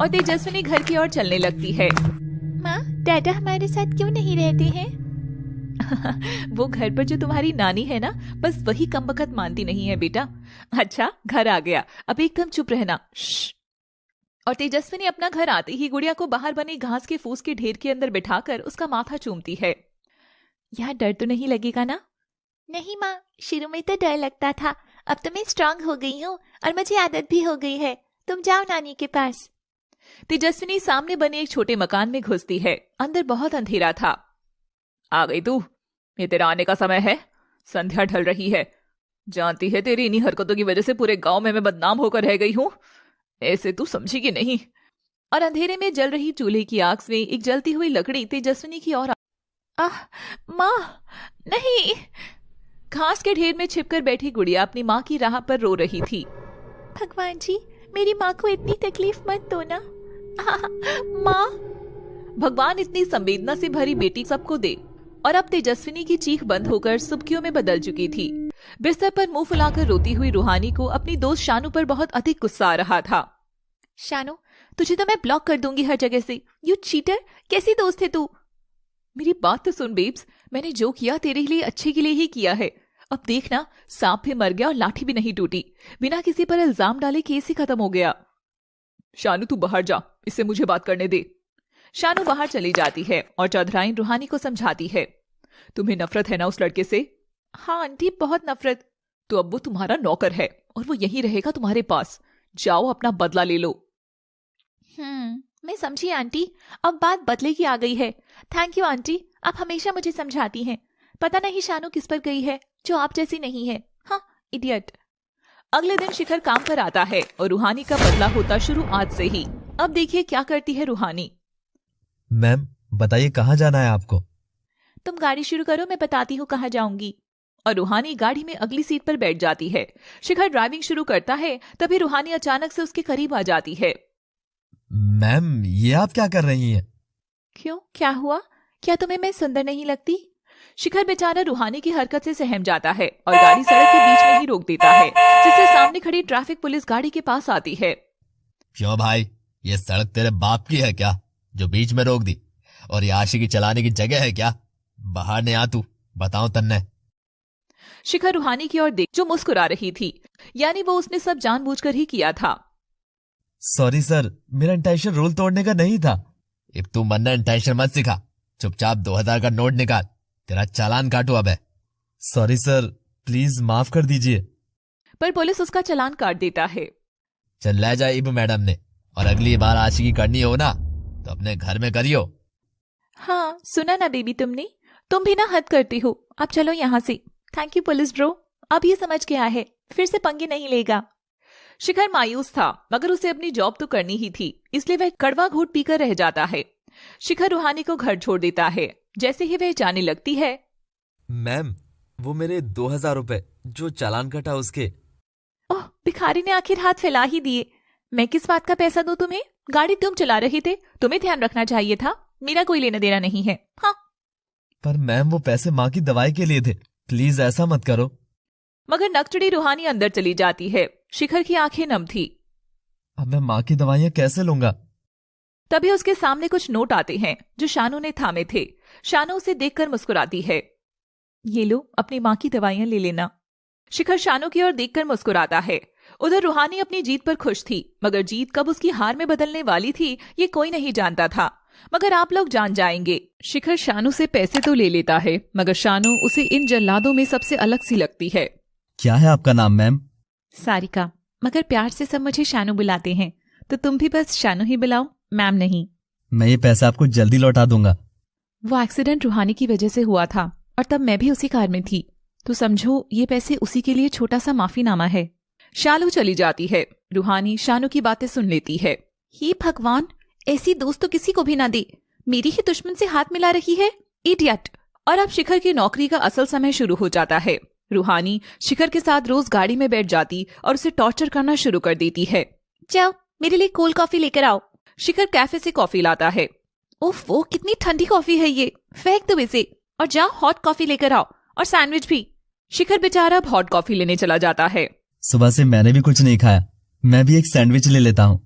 और तेजस्विनी घर की ओर चलने लगती है। माँ, डैडा हमारे साथ क्यों नहीं रहते हैं? वो घर पर जो तुम्हारी नानी है ना, बस वही कमबख्त मानती नहीं है बेटा। अच्छा घर आ गया, अब एकदम चुप रहना। श्श। और तेजस्विनी अपना घर आते ही गुड़िया को बाहर बनी घास के फूस के ढेर के अंदर बिठाकर उसका माथा चूमती है। यहाँ डर तो नहीं लगेगा ना? नहीं माँ, शुरू में तो डर लगता था, अब तो मैं स्ट्रांग हो गई हूँ और मुझे आदत भी हो गई है। तुम जाओ नानी के पास। तेजस्विनी सामने बने एक छोटे मकान में घुसती है। अंदर बहुत अंधेरा था। आ गई तू? ये तेरा आने का समय है? संध्या ढल रही है। जानती है तेरी इन्हीं हरकतों की वजह से पूरे गांव में मैं बदनाम होकर रह गई हूँ। ऐसे तू समझेगी नहीं। और अंधेरे में जल रही चूल्हे की आग में एक जलती हुई लकड़ी तेजस्विनी की ओर। आह माँ, नहीं। घास के ढेर में छिपकर बैठी गुड़िया अपनी माँ की राह पर रो रही थी। भगवान जी, मेरी माँ को इतनी तकलीफ मत दो ना। माँ, भगवान इतनी संवेदना से भरी बेटी सबको दे। और अब तेजस्विनी की चीख बंद होकर सुबकियों में बदल चुकी थी। बिस्तर पर मुंह फुलाकर रोती हुई रूहानी को अपनी दोस्त शानू पर बहुत अधिक गुस्सा आ रहा था। शानू, तुझे तो मैं ब्लॉक कर दूंगी हर जगह से। यू चीटर, कैसी दोस्त है तू? मेरी बात तो सुन बेब्स, मैंने जो किया तेरे लिए अच्छे के लिए ही किया है। अब देखना, सांप भी मर गया और लाठी भी नहीं टूटी। बिना किसी पर इल्जाम डाले केस ही खत्म हो गया। शानू तू बाहर जा, इससे मुझे बात करने दे। शानू बाहर चली जाती है और चौधराइन रूहानी को समझाती है। तुम्हें नफरत है ना उस लड़के से? हाँ आंटी, बहुत नफरत। तो अब वो तुम्हारा नौकर है और वो यहीं रहेगा तुम्हारे पास। जाओ अपना बदला ले लो। मैं समझी आंटी, अब बात बदले की आ गई है। थैंक यू आंटी, आप हमेशा मुझे समझाती हैं। पता नहीं शानू किस पर गई है जो आप जैसी नहीं है। हाँ, इडियट। अगले दिन शिखर काम पर आता है और रूहानी का बदला होता शुरू आज से ही। अब देखिए क्या करती है रूहानी। मैम बताइए कहाँ जाना है आपको? तुम गाड़ी शुरू करो, मैं बताती हूँ कहाँ जाऊंगी। और रूहानी गाड़ी में अगली सीट पर बैठ जाती है। शिखर ड्राइविंग शुरू करता है, तभी रूहानी अचानक से उसके करीब आ जाती है। मैम ये आप क्या कर रही हैं? क्यों, क्या हुआ? क्या तुम्हें मैं सुंदर नहीं लगती? शिखर बेचारा रूहानी की हरकत से सहम जाता है और गाड़ी सड़क के बीच में ही रोक देता है, जिससे सामने खड़ी ट्रैफिक पुलिस गाड़ी के पास आती है। क्यों भाई, ये सड़क तेरे बाप की है क्या जो बीच में रोक दी? और ये आशिकी चलाने की जगह है क्या? बाहर ने आ तू, बताओ तन्ने। शिखर रूहानी की ओर देख जो मुस्कुरा रही थी, यानी वो उसने सब जानबूझकर ही किया था। सॉरी सर, मेरा इंटेंशन रूल तोड़ने का नहीं था। अब तू मन्ना इंटेंशन मत सिखा, चुपचाप 2000 का नोट निकाल, तेरा चालान काटू अब है। सॉरी सर, प्लीज माफ कर दीजिए। पर पुलिस उसका चालान काट देता है। चल ले जाए इब मैडम ने, और अगली बार आशिकी करनी हो ना तो अपने घर में करियो। हाँ सुना ना बेबी तुमने, तुम भी ना हद करती हो। अब चलो यहाँ से। थैंक यू पुलिस ब्रो, अब ये समझ गया है, फिर से पंगे नहीं लेगा। शिखर मायूस था, मगर उसे अपनी जॉब तो करनी ही थी, इसलिए वह कड़वा घूंट पीकर रह जाता है। शिखर रूहानी को घर छोड़ देता है। जैसे ही वह जाने लगती है। मैम वो मेरे 2000 रुपए जो चालान कटा उसके। ओह, भिखारी ने आखिर हाथ फैला ही दिए। मैं किस बात का पैसा दूं तुम्हें? गाड़ी तुम चला रहे थे, तुम्हें ध्यान रखना चाहिए था। मेरा कोई लेना देना नहीं है। हाँ। पर मैम वो पैसे माँ की दवाई के लिए थे, प्लीज ऐसा मत करो। मगर नकचड़ी रूहानी अंदर चली जाती है। शिखर की आंखें नम थी। अब मैं माँ की दवाइयाँ कैसे लूंगा? तभी उसके सामने कुछ नोट आते हैं जो शानू ने थामे थे। शानू उसे देखकर मुस्कुराती है। ये लो, अपनी माँ की दवाइयां ले लेना। शिखर शानू की ओर देखकर मुस्कुराता है। उधर रूहानी अपनी जीत पर खुश थी, मगर जीत कब उसकी हार में बदलने वाली थी ये कोई नहीं जानता था। मगर आप लोग जान जाएंगे। शिखर शानू से पैसे तो ले लेता है, मगर शानू उसे इन जल्लादों में सबसे अलग सी लगती है। क्या है आपका नाम मैम? सारिका। मगर प्यार से सब मुझे शानू बुलाते हैं, तो तुम भी बस शानू ही बुलाओ, मैम नहीं। मैं ये पैसा आपको जल्दी लौटा दूंगा। वो एक्सीडेंट रूहानी की वजह से हुआ था और तब मैं भी उसी कार में थी, तो समझो ये पैसे उसी के लिए छोटा सा माफीनामा है। शालू चली जाती है। रूहानी शानू की बातें सुन लेती है। हे भगवान, ऐसी दोस्त तो किसी को भी ना दे, मेरी ही दुश्मन से हाथ मिला रही है, इडियट। और अब शिखर की नौकरी का असल समय शुरू हो जाता है। रूहानी शिखर के साथ रोज गाड़ी में बैठ जाती और उसे टॉर्चर करना शुरू कर देती है। जाओ मेरे लिए कोल्ड कॉफी लेकर आओ। शिखर कैफे से कॉफी लाता है। उफ, वो कितनी ठंडी कॉफी है ये, फेंक दो इसे और जाओ हॉट कॉफी लेकर आओ और सैंडविच भी। शिखर बेचारा अब हॉट कॉफी लेने चला जाता है। सुबह से मैंने भी कुछ नहीं खाया, मैं भी एक सैंडविच ले लेता हूँ।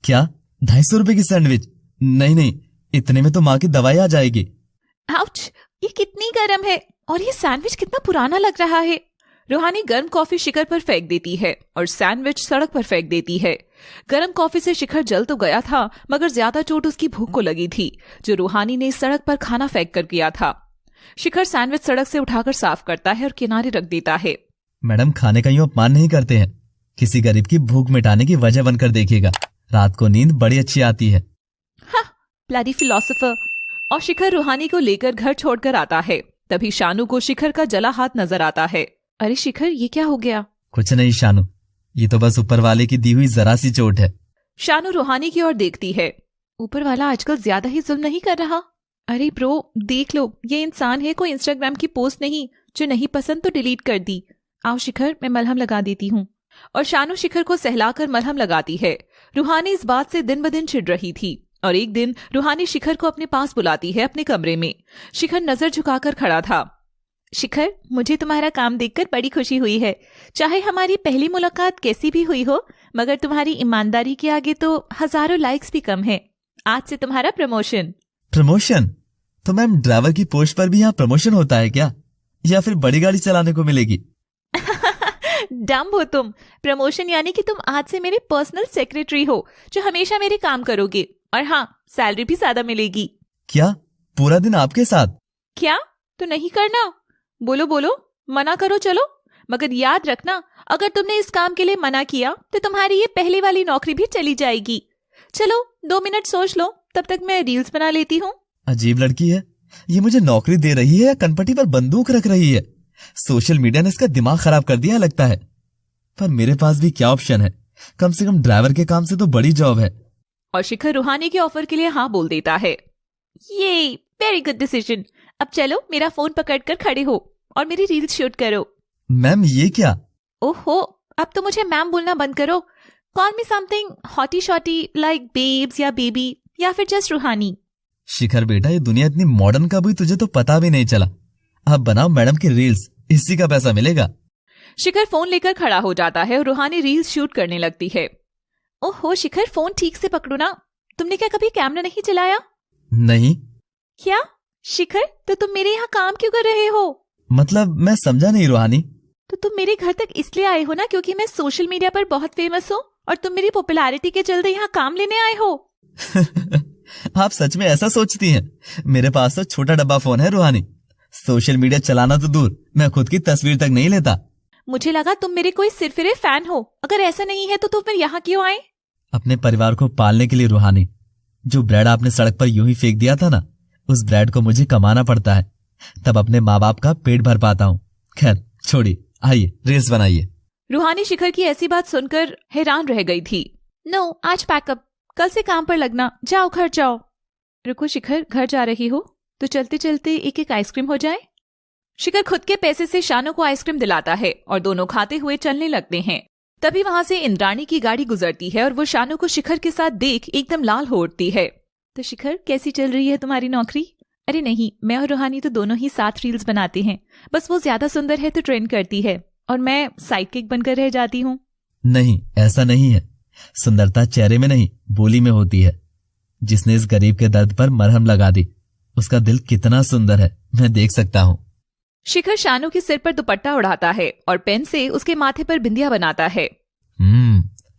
क्या 250 रुपए की सैंडविच? नहीं, इतने में तो माँ की दवाई आ जाएगी। आउच, ये कितनी गर्म है और ये सैंडविच कितना पुराना लग रहा है। रूहानी गर्म कॉफी शिखर पर फेंक देती है और सैंडविच सड़क पर फेंक देती है। गर्म कॉफी से शिखर जल तो गया था, मगर ज्यादा चोट उसकी भूख को लगी थी, जो रूहानी ने सड़क पर खाना फेंक कर किया था। शिखर सैंडविच सड़क से उठाकर साफ करता है और किनारे रख देता है। मैडम, खाने का यूं अपमान नहीं करते हैं, किसी गरीब की भूख मिटाने की वजह बनकर देखिएगा, रात को नींद बड़ी अच्छी आती है। हाँ, ब्लडी फिलोसोफर। और शिखर रूहानी को लेकर घर छोड़कर आता है। तभी शानू को शिखर का जला हाथ नजर आता है। अरे शिखर, ये क्या हो गया? कुछ नहीं शानू, ये तो बस ऊपर वाले की दी हुई जरा सी चोट है। शानू रूहानी की ओर देखती है। ऊपर वाला आजकल ज्यादा ही जुल्म नहीं कर रहा? अरे ब्रो, देख लो, ये इंसान है, कोई इंस्टाग्राम की पोस्ट नहीं, जो नहीं पसंद तो डिलीट कर दी। आओ शिखर, मैं मलहम लगा देती हूँ। और शानू शिखर को सहलाकर मलहम लगाती है। रूहानी इस बात से दिन ब दिन चिढ़ रही थी और एक दिन रूहानी शिखर को अपने पास बुलाती है अपने कमरे में। शिखर नजर झुकाकर खड़ा था। शिखर, मुझे तुम्हारा काम देखकर बड़ी खुशी हुई है। चाहे हमारी पहली मुलाकात कैसी भी हुई हो, मगर तुम्हारी ईमानदारी के आगे तो हजारों लाइक्स भी कम है। आज से तुम्हारा प्रमोशन। प्रमोशन? तो मैम, ड्राइवर की पोस्ट पर भी यहाँ प्रमोशन होता है क्या, या फिर बड़ी गाड़ी चलाने को मिलेगी? डम हो तुम। प्रमोशन यानी कि तुम आज से मेरे पर्सनल सेक्रेटरी हो, जो हमेशा मेरे काम करोगे, और हाँ, सैलरी भी ज्यादा मिलेगी। क्या पूरा दिन आपके साथ? क्या तो नहीं करना? बोलो बोलो, मना करो चलो। मगर याद रखना, अगर तुमने इस काम के लिए मना किया तो तुम्हारी ये पहली वाली नौकरी भी चली जाएगी। चलो 2 मिनट सोच लो, तब तक मैं रील्स बना लेती हूँ। अजीब लड़की है, ये मुझे नौकरी दे रही है या कनपटी पर बंदूक रख रही है? सोशल मीडिया ने इसका दिमाग खराब कर दिया लगता है। पर मेरे पास भी क्या ऑप्शन है, कम से कम ड्राइवर के काम से तो बड़ी जॉब है। और शिखर रूहानी के ऑफर के लिए हाँ बोल देता है। ये वेरी गुड डिसीजन। अब चलो, मेरा फोन पकड़कर खड़े हो और मेरी रील्स शूट करो। मैम, ये क्या? ओहो, अब तो मुझे मैम बोलना बंद करो। Call me something hottie शॉटी like babes या बेबी, या फिर जस्ट रूहानी। शिखर बेटा, ये दुनिया इतनी मॉडर्न कब हुई तुझे तो पता भी नहीं चला। अब बनाओ मैडम की रील्स, इसी का पैसा मिलेगा। शिखर फोन लेकर खड़ा हो जाता है और रूहानी रील्स शूट करने लगती है। ओहो शिखर, फोन ठीक से पकड़ो ना। तुमने क्या कभी कैमरा नहीं चलाया? नहीं। क्या शिखर, तो तुम मेरे यहाँ काम क्यों कर रहे हो? मतलब मैं समझा नहीं रूहानी। तो तुम मेरे घर तक इसलिए आए हो ना क्योंकि मैं सोशल मीडिया पर बहुत फेमस हूँ और तुम मेरी पॉपुलैरिटी के चलते यहाँ काम लेने आए हो। आप सच में ऐसा सोचती हैं? मेरे पास तो छोटा डब्बा फोन है रूहानी, सोशल मीडिया चलाना तो दूर, मैं खुद की तस्वीर तक नहीं लेता। मुझे लगा तुम मेरे कोई सिरफिरे फैन हो। अगर ऐसा नहीं है तो तुम फिर यहाँ क्यों आए? अपने परिवार को पालने के लिए रूहानी। जो ब्रेड आपने सड़क पर यूं ही फेंक दिया था ना, उस ब्रेड को मुझे कमाना पड़ता है, तब अपने माँ बाप का पेट भर पाता हूँ। खैर छोड़िए, आइए रील्स बनाइए। रूहानी शिखर की ऐसी बात सुनकर हैरान रह गई थी। नो, आज पैकअप, कल से काम पर लगना, जाओ घर जाओ। रुको शिखर, घर जा रही हो तो चलते चलते एक एक आइसक्रीम हो जाए। शिखर खुद के पैसे से शानू को आइसक्रीम दिलाता है और दोनों खाते हुए चलने लगते हैं। तभी वहां से इंद्राणी की गाड़ी गुजरती है और वो शानू को शिखर के साथ देख एकदम लाल हो उठती है। तो शिखर, कैसी चल रही है तुम्हारी नौकरी? अरे नहीं, मैं और रूहानी तो दोनों ही साथ रील्स बनाते हैं, बस वो ज्यादा सुंदर है तो ट्रेंड करती है और मैं साइड किक बनकर रह जाती हूँ। नहीं, ऐसा नहीं है। सुंदरता चेहरे में नहीं, बोली में होती है। जिसने इस गरीब के दर्द पर मरहम लगा दी, उसका दिल कितना सुंदर है, मैं देख सकता हूँ। शिखर शानू के सिर पर दुपट्टा उड़ाता है और पेन से उसके माथे पर बिंदिया बनाता है।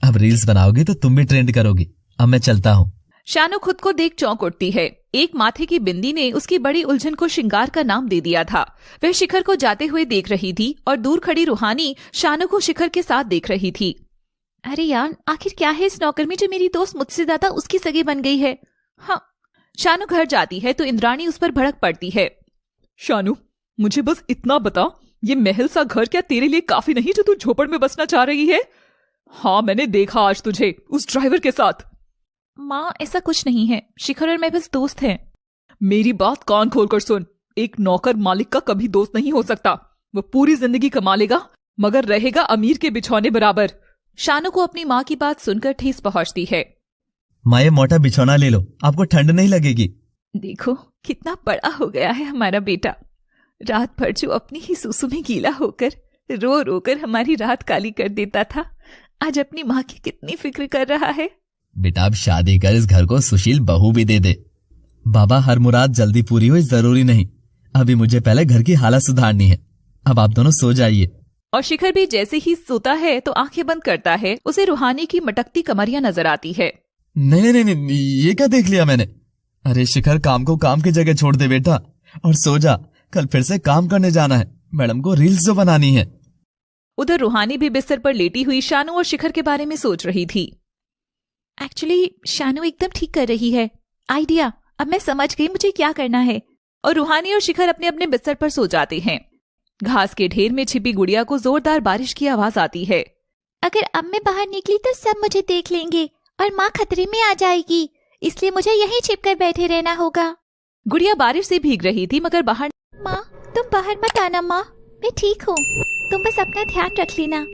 अब रील्स बनाओगी तो तुम भी ट्रेंड करोगी। अब मैं चलता हूँ। शानू खुद को देख चौंक उठती है। एक माथे की बिंदी ने उसकी बड़ी उलझन को श्रृंगार का नाम दे दिया था। वह शिखर को जाते हुए देख रही थी और दूर खड़ी रूहानी शानू को शिखर के साथ देख रही थी। अरे यार, आखिर क्या है इस नौकर में जो मेरी दोस्त मुझसे ज्यादा उसकी सगी बन गई है। हाँ। शानू घर जाती है तो इंद्राणी उस पर भड़क पड़ती है। शानू, मुझे बस इतना बता, ये महल सा घर क्या तेरे लिए काफी नहीं जो तू झोपड़ में बसना चाह रही है? हाँ, मैंने देखा आज तुझे उस ड्राइवर के साथ। माँ, ऐसा कुछ नहीं है, शिखर और मैं बस दोस्त हैं। मेरी बात कान खोलकर सुन, एक नौकर मालिक का कभी दोस्त नहीं हो सकता। वो पूरी जिंदगी कमा लेगा मगर रहेगा अमीर के बिछौने बराबर। शानू को अपनी माँ की बात सुनकर ठेस पहुंचती है। माँ, ये मोटा बिछौना ले लो, आपको ठंड नहीं लगेगी। देखो कितना बड़ा हो गया है हमारा बेटा। रात भर जो अपनी ही सुसु में गीला होकर रो रो कर हमारी रात काली कर देता था, आज अपनी माँ की कितनी फिक्र कर रहा है। बेटा अब शादी कर इस घर को सुशील बहू भी दे दे। बाबा, हर मुराद जल्दी पूरी हो जरूरी नहीं, अभी मुझे पहले घर की हालत सुधारनी है। अब आप दोनों सो जाइए। और शिखर भी जैसे ही सोता है तो आंखें बंद करता है, उसे रूहानी की मटकती कमरियां नजर आती है। नहीं नहीं नहीं, ये क्या देख लिया मैंने। अरे शिखर, काम को काम की जगह छोड़ दे बेटा और सो जा, कल फिर से काम करने जाना है, मैडम को रील्स जो बनानी है। उधर रूहानी भी बिस्तर पर लेटी हुई शानू और शिखर के बारे में सोच रही थी। एक्चुअली शानू एकदम ठीक कर रही है। आइडिया, अब मैं समझ गई मुझे क्या करना है। और रूहानी और शिखर अपने अपने बिस्तर पर सो जाते हैं। घास के ढेर में छिपी गुड़िया को जोरदार बारिश की आवाज आती है। अगर अब मैं बाहर निकली तो सब मुझे देख लेंगे और माँ खतरे में आ जाएगी, इसलिए मुझे यहीं छिपकर बैठे रहना होगा। गुड़िया बारिश से भीग रही थी मगर बाहर। माँ, तुम बाहर मत आना माँ, मैं ठीक हूँ, तुम बस अपना ध्यान रख लेना।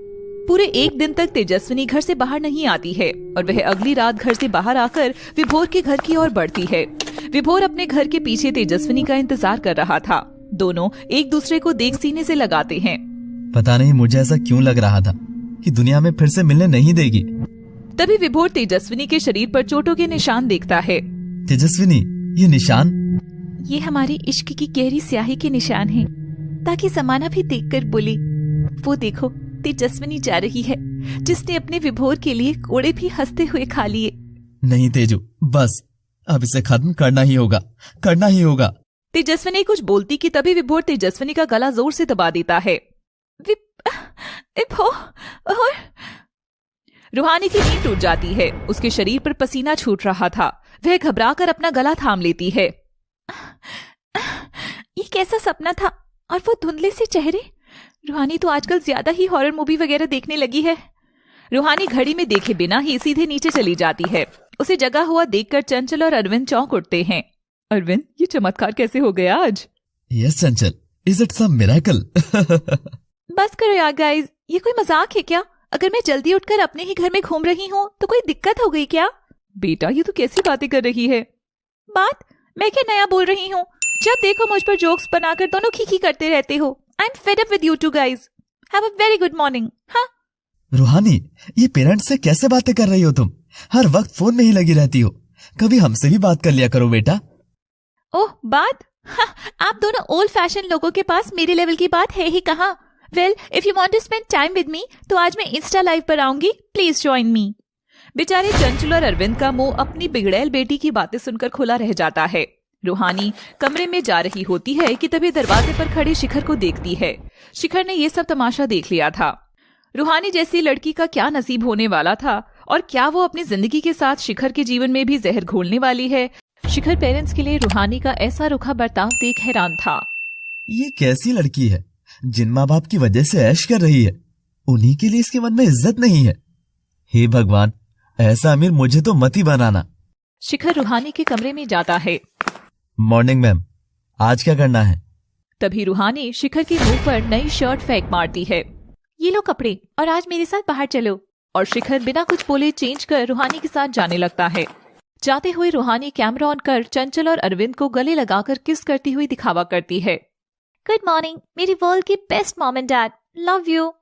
पूरे एक दिन तक तेजस्विनी घर से बाहर नहीं आती है और वह अगली रात घर से बाहर आकर विभोर के घर की ओर बढ़ती है। विभोर अपने घर के पीछे तेजस्विनी का इंतजार कर रहा था। दोनों एक दूसरे को देख सीने से लगाते हैं। पता नहीं मुझे ऐसा क्यों लग रहा था कि दुनिया में फिर से मिलने नहीं देगी। तभी विभोर तेजस्विनी के शरीर पर चोटों के निशान देखता है। तेजस्विनी, ये निशान? ये हमारी इश्क की गहरी स्याही के निशान हैं, ताकि समाना भी देखकर बोले। वो देखो, तेजस्विनी जा रही है जिसने अपने विभोर के लिए कोड़े भी हंसते हुए खा लिए। नहीं तेजू, बस अब इसे खत्म करना ही होगा, करना ही होगा। तेजस्विनी कुछ बोलती कि तभी विभोर तेजस्विनी का गला जोर से दबा देता है। विभोर। रूहानी की नींद टूट जाती है। उसके शरीर पर पसीना छूट रहा था। वह घबराकर अपना गला थाम लेती है। ये कैसा सपना था और वो धुंधले से चेहरे। रूहानी तो आजकल ज्यादा ही हॉरर मूवी वगैरह देखने लगी है। रूहानी घड़ी में देखे बिना ही सीधे नीचे चली जाती है। उसे जगा हुआ देखकर चंचल और अरविंद चौंक उठते हैं। अरविंद, ये चमत्कार कैसे हो गया आज? Yes Chanchal, is it some miracle? बस करो यार गाइस, ये कोई मजाक है क्या? अगर मैं जल्दी उठकर अपने ही घर में घूम रही हूँ तो कोई दिक्कत हो गई क्या? बेटा, ये तो कैसी बातें कर रही है? बात? मैं क्या नया बोल रही हूँ? जब देखो मुझ पर जोक्स बनाकर दोनों खीखी करते रहते हो। I am fed up with you two guys. Have a very good morning. हाँ रूहानी, ये पेरेंट्स से कैसे बातें कर रही हो तुम? हर वक्त फोन में ही लगी रहती हो, कभी हमसे भी बात कर लिया करो बेटा। ओह, बात? हाँ, आप दोनों ओल्ड फैशन लोगों के पास मेरे लेवल की बात है ही कहाँ। Well, if you want to spend time with me तो आज मैं इंस्टा लाइव पर आऊंगी, प्लीज ज्वाइन मी। बेचारे चंचल और अरविंद का मुंह अपनी बिगड़ैल बेटी की बातें सुनकर खुला रह जाता है। रूहानी कमरे में जा रही होती है कि तभी दरवाजे पर खड़े शिखर को देखती है। शिखर ने ये सब तमाशा देख लिया था। रूहानी जैसी लड़की का क्या नसीब होने वाला था और क्या वो अपनी जिंदगी के साथ शिखर के जीवन में भी जहर घोलने वाली है। शिखर पेरेंट्स के लिए रूहानी का ऐसा रुखा बर्ताव देख हैरान था। ये कैसी लड़की है जिन माँ बाप की वजह से ऐश कर रही है, उन्हीं के लिए इसके मन में इज्जत नहीं है। हे भगवान, ऐसा अमीर मुझे तो मत ही बनाना। शिखर रूहानी के कमरे में जाता है। मॉर्निंग मैम, आज क्या करना है? तभी रूहानी शिखर के मुंह पर नई शर्ट फेंक मारती है। ये लो कपड़े और आज मेरे साथ बाहर चलो। और शिखर बिना कुछ बोले चेंज कर रूहानी के साथ जाने लगता है। जाते हुए रूहानी कैमरा ऑन कर चंचल और अरविंद को गले लगाकर किस करती हुई दिखावा करती है। गुड मॉर्निंग मेरी वर्ल्ड की best mom and dad, love you.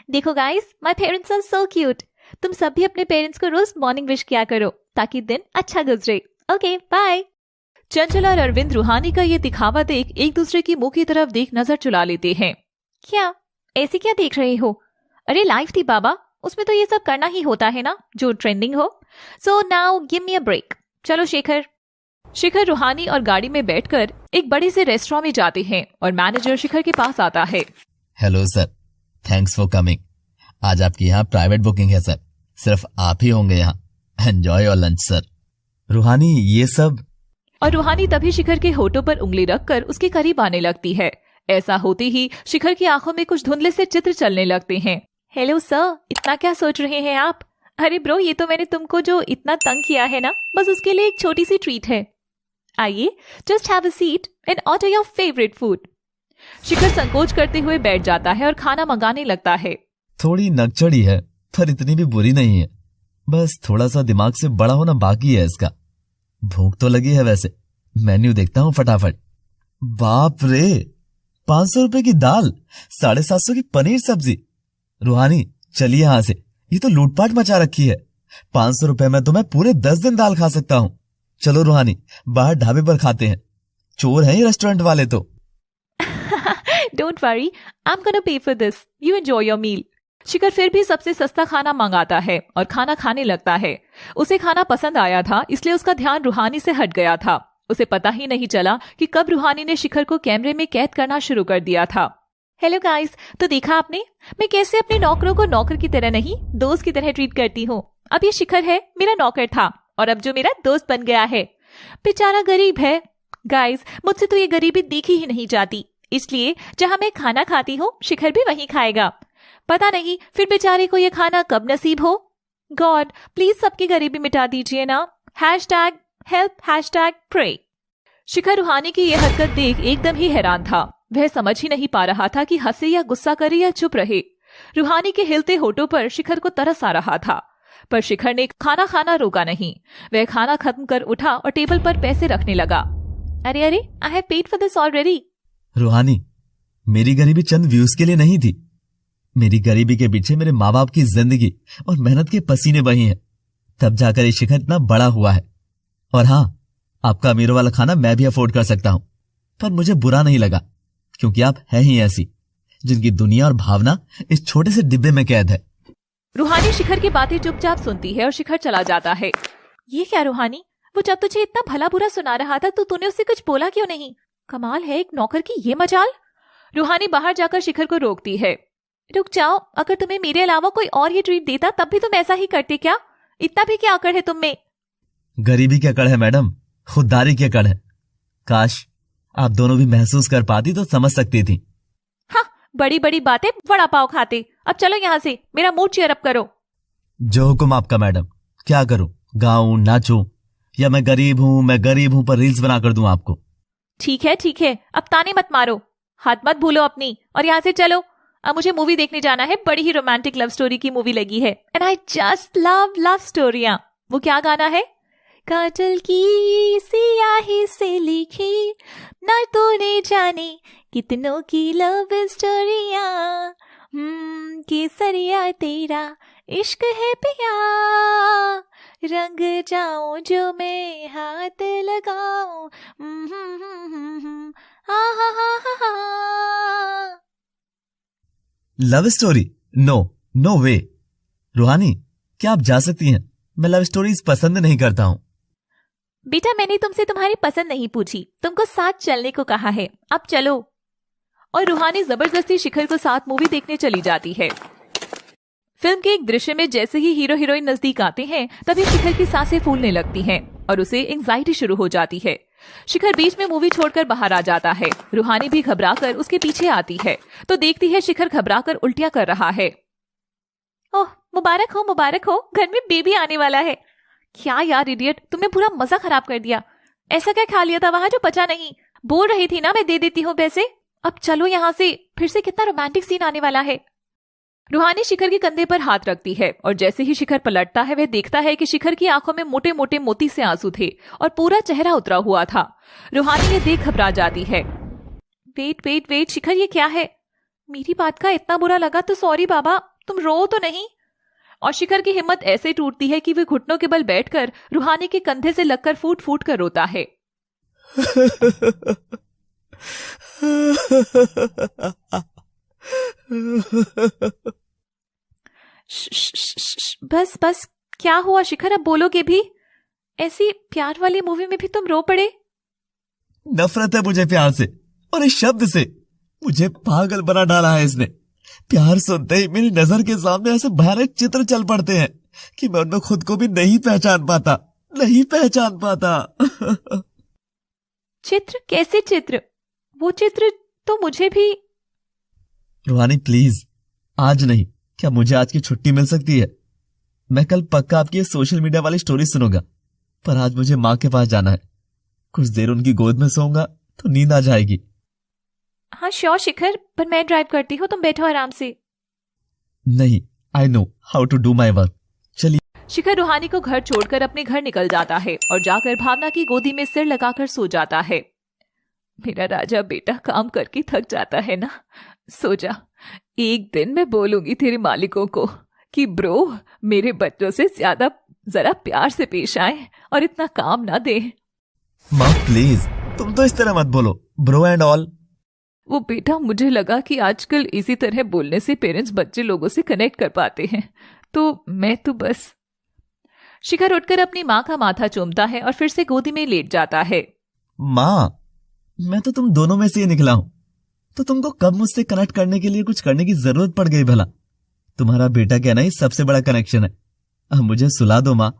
देखो guys, my parents are so cute. तुम सब भी अपने पेरेंट्स को रोज मॉर्निंग विश किया करो ताकि दिन अच्छा गुजरे। Okay bye. चंचल और अरविंद रूहानी का ये दिखावा देख एक दूसरे की मुंह की तरफ देख नजर चुरा लेते हैं। क्या ऐसे क्या देख रहे हो? अरे लाइव थी बाबा, उसमें तो ये सब करना ही होता है ना जो ट्रेंडिंग हो। So now give me a break. चलो शेखर। शिखर रूहानी और गाड़ी में बैठकर एक बड़े से रेस्टोरेंट में जाते हैं और मैनेजर शिखर के पास आता है। Hello sir, thanks for coming. आज आपकी यहाँ प्राइवेट बुकिंग है सर, सिर्फ आप ही होंगे यहाँ। Enjoy your lunch sir. रूहानी ये सब। और रूहानी तभी शिखर के होठों पर उंगली रखकर उसके करीब आने लगती है। ऐसा होते ही शिखर की आंखों में कुछ धुंधले से चित्र चलने लगते हैं। हेलो सर, इतना क्या सोच रहे हैं आप? अरे ब्रो, ये तो मैंने तुमको जो इतना तंग किया है ना, बस उसके लिए एक छोटी सी ट्रीट है। आइए, just have a seat and order your favourite food. Shikhar संकोच करते हुए बैठ जाता है और खाना मंगाने लगता है। थोड़ी नकचड़ी है पर इतनी भी बुरी नहीं है, बस थोड़ा सा दिमाग से बड़ा होना बाकी है इसका। भूख तो लगी है वैसे, मेन्यू देखता हूँ फटाफट। बाप रे, 500 रुपए की दाल, 750 की पनीर सब्जी। रूहानी चलिए यहां से, ये तो लूटपाट मचा रखी है। 500 रुपए में तो मैं पूरे 10 दिन दाल खा सकता हूँ। चलो रूहानी, बाहर ढाबे पर खाते हैं, चोर हैं ये रेस्टोरेंट वाले तो। Don't worry, I am gonna pay for this, you enjoy your meal. Shikhar फिर भी सबसे सस्ता खाना मंगाता है और खाना खाने लगता है। उसे खाना पसंद आया था, इसलिए उसका ध्यान रूहानी से हट गया था। उसे पता ही नहीं चला कि कब रूहानी ने शिखर को कैमरे में कैद करना शुरू कर दिया था। हेलो गाइस, तो देखा आपने मैं कैसे अपने नौकरों को नौकर की तरह नहीं दोस्त की तरह ट्रीट करती हूँ। अब ये शिखर है, मेरा नौकर था और अब जो मेरा दोस्त बन गया है। बेचारा गरीब है। गाइस, मुझसे तो ये गरीबी देखी ही नहीं जाती, इसलिए जहाँ मैं खाना खाती हूँ शिखर भी वहीं खाएगा। पता नहीं फिर बेचारे को ये खाना कब नसीब हो। गॉड प्लीज सबकी गरीबी मिटा दीजिए ना। #help #pray। शिखर रूहानी की यह हरकत देख एकदम ही हैरान था। वह समझ ही नहीं पा रहा था कि हंसे या गुस्सा करे या चुप रहे। रूहानी के हिलते होठों पर शिखर को तरस आ रहा था, पर शिखर ने खाना खाना रोका नहीं। वह खाना खत्म कर उठा और टेबल पर पैसे रखने लगा। अरे अरे, I have paid for this already. रूहानी, मेरी गरीबी चंद व्यूज के लिए नहीं थी। मेरी गरीबी के पीछे मेरे माँ बाप की जिंदगी और मेहनत के पसीने बही हैं, तब जाकर ये शिखर इतना बड़ा हुआ है। और हाँ, आपका अमीरों वाला खाना मैं भी अफोर्ड कर सकता हूं, पर मुझे बुरा नहीं लगा, क्योंकि आप हैं ही ऐसी जिनकी दुनिया और भावना इस छोटे से डिब्बे में कैद है। रूहानी शिखर की बातें चुपचाप सुनती है और शिखर चला जाता है। ये क्या रूहानी, वो जब तुझे इतना भला बुरा सुना रहा था तो तूने उससे कुछ बोला क्यों नहीं? कमाल है, एक नौकर की ये मजाल। रूहानी बाहर जाकर शिखर को रोकती है। रुक जाओ, अगर तुम्हें मेरे अलावा कोई और ये ट्रीट देता तब भी तुम ऐसा ही करते क्या? इतना भी क्या अकड़ है तुम में? गरीबी की अकड़ है मैडम, खुददारी की अकड़ है। काश आप दोनों भी महसूस कर पाती तो समझ सकती थी। हाँ, बड़ी बड़ी बातें, वड़ा पाव खाते। अब चलो यहाँ से, मेरा मूड चीयर अप करो। जो हुक्म आपका मैडम। क्या करूं, गाऊं, नाचूं, या मैं गरीब हूं पर रील्स बना कर दूं आपको? ठीक है, अब ताने मत मारो, हाथ मत भूलो अपनी, और यहाँ से चलो। अब मुझे मूवी देखने जाना है, बड़ी ही रोमांटिक लव स्टोरी की मूवी लगी है एंड आई जस्ट लव स्टोरियां। वो क्या गाना है? काजल की सियाही से लिखी ना तूने जाने कितनों की लव स्टोरियां, केसरिया तेरा इश्क है पिया, रंग जाऊं जो मैं हाथ लगाऊं, लव स्टोरी? नो वे। रूहानी, क्या आप जा सकती हैं? मैं लव स्टोरीज पसंद नहीं करता हूं। बेटा, मैंने तुमसे तुम्हारी पसंद नहीं पूछी, तुमको साथ चलने को कहा है, अब चलो। और रूहानी जबरदस्ती शिखर को साथ मूवी देखने चली जाती है। फिल्म के एक दृश्य में जैसे ही हीरो हीरोइन नजदीक आते हैं, तभी शिखर की सांसें फूलने लगती हैं और उसे एंजाइटी शुरू हो जाती है। शिखर बीच में मूवी छोड़कर बाहर आ जाता है। रूहानी भी घबराकर उसके पीछे आती है तो देखती है शिखर घबराकर उल्टियां कर रहा है। ओह, मुबारक हो, घर में बेबी आने वाला है। क्या यार इडियट, तुमने पूरा मजा खराब कर दिया। ऐसा क्या खा लिया था वहां जो पचा नहीं? बोल रही थी ना मैं दे देती हूँ पैसे। अब चलो यहाँ से, फिर से कितना रोमांटिक सीन आने वाला है। रूहानी शिखर के कंधे पर हाथ रखती है और जैसे ही शिखर पलटता है वह देखता है कि शिखर की आंखों में मोटे मोटे मोती से आंसू थे और पूरा चेहरा उतरा हुआ था। रूहानी ये देख घबरा जाती है। वेट, शिखर ये क्या है? मेरी बात का इतना बुरा लगा तो सॉरी बाबा, तुम रो तो नहीं? और शिखर की हिम्मत ऐसे टूटती है कि वह घुटनों के बल बैठकर रूहानी के कंधे से लगकर फूट फूट कर रोता है। बस, क्या हुआ शिखर, अब बोलोगे भी? ऐसी प्यार वाली मूवी में भी तुम रो पड़े? नफरत है मुझे प्यार से और इस शब्द से। मुझे पागल बना डाला है इसने। प्यार सुनते ही मेरी नजर के सामने ऐसे भयानक चित्र चल पड़ते हैं कि मैं उनमें खुद को भी नहीं पहचान पाता। चित्र? कैसे चित्र? वो चित्र तो मुझे भी। रूहानी प्लीज, आज नहीं, क्या मुझे आज की छुट्टी मिल सकती है? मैं कल पक्का आपकी ये सोशल मीडिया वाली स्टोरी सुनूंगा, पर आज मुझे माँ के पास जाना है। कुछ देर उनकी गोद में सोऊंगा तो नींद आ जाएगी। हाँ श्योर शिखर, पर मैं ड्राइव करती हूँ, तुम बैठो आराम से। नहीं, I know how to do my work. चलिए। शिखर रूहानी को घर छोड़कर अपने घर निकल जाता है और जाकर भावना की गोदी में सिर लगाकर सो जाता है। मेरा राजा बेटा काम करके थक जाता है ना, सो जा। एक दिन मैं बोलूंगी तेरे मालिकों को कि ब्रो मेरे बच्चों से ज्यादा जरा प्यार से पेश आए और इतना काम ना दे। माँ प्लीज, तुम तो इस तरह मत बोलो, ब्रो एंड ऑल। वो बेटा, मुझे लगा कि आजकल इसी तरह बोलने से पेरेंट्स बच्चे लोगों से कनेक्ट कर पाते हैं, तो मैं तो बस। शिखर उठकर अपनी माँ का माथा चूमता है और फिर से गोदी में लेट जाता है। माँ, मैं तो तुम दोनों में से ही निकला हूं, तो तुमको कब मुझसे कनेक्ट करने के लिए कुछ करने की जरूरत पड़ गई भला? तुम्हारा बेटा कहना ही सबसे बड़ा कनेक्शन है। अब मुझे सुला दो माँ।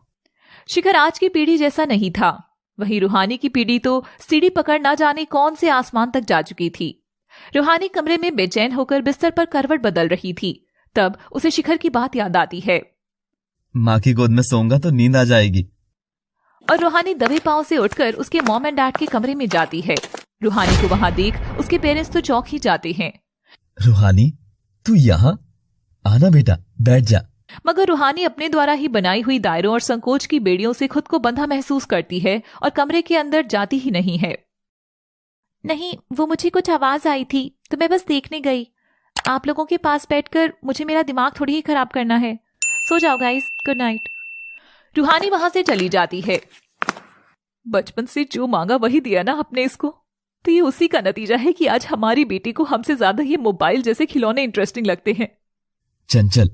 शिखर आज की पीढ़ी जैसा नहीं था। वहीं रूहानी की पीढ़ी तो सीढ़ी पकड़ ना जाने कौन से आसमान तक जा चुकी थी। रूहानी कमरे में बेचैन होकर बिस्तर पर करवट बदल रही थी, तब उसे शिखर की बात याद आती है। माँ की गोद में सोऊंगा तो नींद आ जाएगी। और रूहानी दबे पांव से उठकर उसके मॉम एंड डैड के कमरे में जाती है। रूहानी को वहां देख उसके पेरेंट्स तो चौंक ही जाते हैं। रूहानी, तू यहाँ आना बेटा, बैठ जा। मगर रूहानी अपने द्वारा ही बनाई हुई दायरों और संकोच की बेड़ियों से खुद को बंधा महसूस करती है और कमरे के अंदर जाती ही नहीं है। नहीं, वो मुझे कुछ आवाज आई थी तो मैं बस देखने गई। आप लोगों के पास बैठकर मुझे मेरा दिमाग थोड़ी ही खराब करना है। सो जाओ गाइस, गुड नाइट। रूहानी वहां से चली जाती है। बचपन से जो मांगा वही दिया ना आपने इसको, तो ये उसी का नतीजा है कि आज हमारी बेटी को हमसे ज्यादा ये मोबाइल जैसे खिलौने इंटरेस्टिंग लगते हैं। चंचल,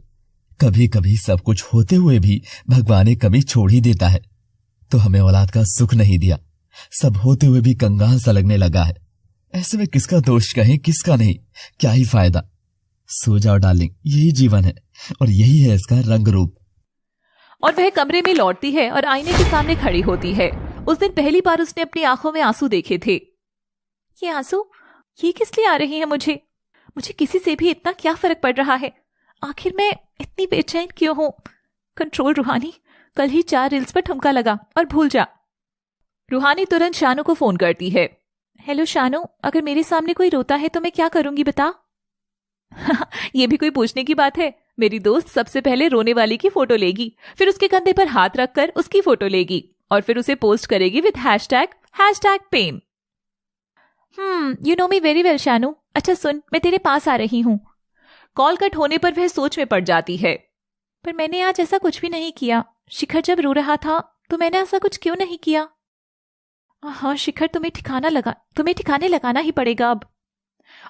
कभी कभी सब कुछ होते हुए भी भगवान एक कमी छोड़ ही देता है। तो हमें औलाद का सुख नहीं दिया, सब होते हुए भी कंगाल सा लगने लगा है। ऐसे में किसका दोष कहें किसका नहीं, क्या ही फायदा। सो जाओ डार्लिंग, यही जीवन है और यही है इसका रंग रूप। और वह कमरे में लौटती है और आईने के सामने खड़ी होती है। उस दिन पहली बार उसने अपनी आंखों में आंसू देखे थे। ये आंसू, ये किस लिए आ रहे हैं मुझे? मुझे किसी से भी इतना क्या फर्क पड़ रहा है? आखिर मैं इतनी बेचैन क्यों हूं? कंट्रोल रूहानी, कल ही 4 रील्स पर ठुमका लगा और भूल जा। रूहानी तुरंत शानू को फोन करती है। हेलो शानू, अगर मेरे सामने कोई रोता है तो मैं क्या करूंगी बता? ये भी कोई पूछने की बात है? मेरी दोस्त सबसे पहले रोने वाली की फोटो लेगी, फिर उसके कंधे पर हाथ रखकर उसकी फोटो लेगी और फिर उसे पोस्ट करेगी with hashtag pen. You know me very well Shanu. अच्छा सुन, मैं तेरे पास आ रही हूँ। कॉल कट होने पर वह सोच में पड़ जाती है। पर मैंने आज ऐसा कुछ भी नहीं किया। शिखर जब रो रहा था तो मैंने ऐसा कुछ क्यों नहीं किया? हाँ शिखर, तुम्हें ठिकाने लगाना ही पड़ेगा अब।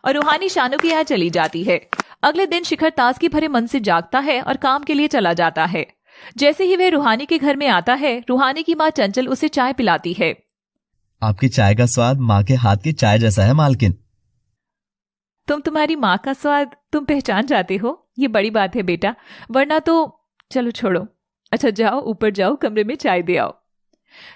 और रूहानी शानू के यहाँ चली जाती है। अगले दिन शिखर ताजगी भरे मन से जागता है और काम के लिए चला जाता है। जैसे ही वह रूहानी के घर में आता है, रूहानी की माँ चंचल उसे चाय पिलाती है। आपकी चाय का स्वाद माँ के हाथ की चाय जैसा है मालकिन। तुम्हारी माँ का स्वाद तुम पहचान जाते हो, ये बड़ी बात है बेटा, वरना तो चलो छोड़ो। अच्छा जाओ, ऊपर जाओ, कमरे में चाय दे आओ।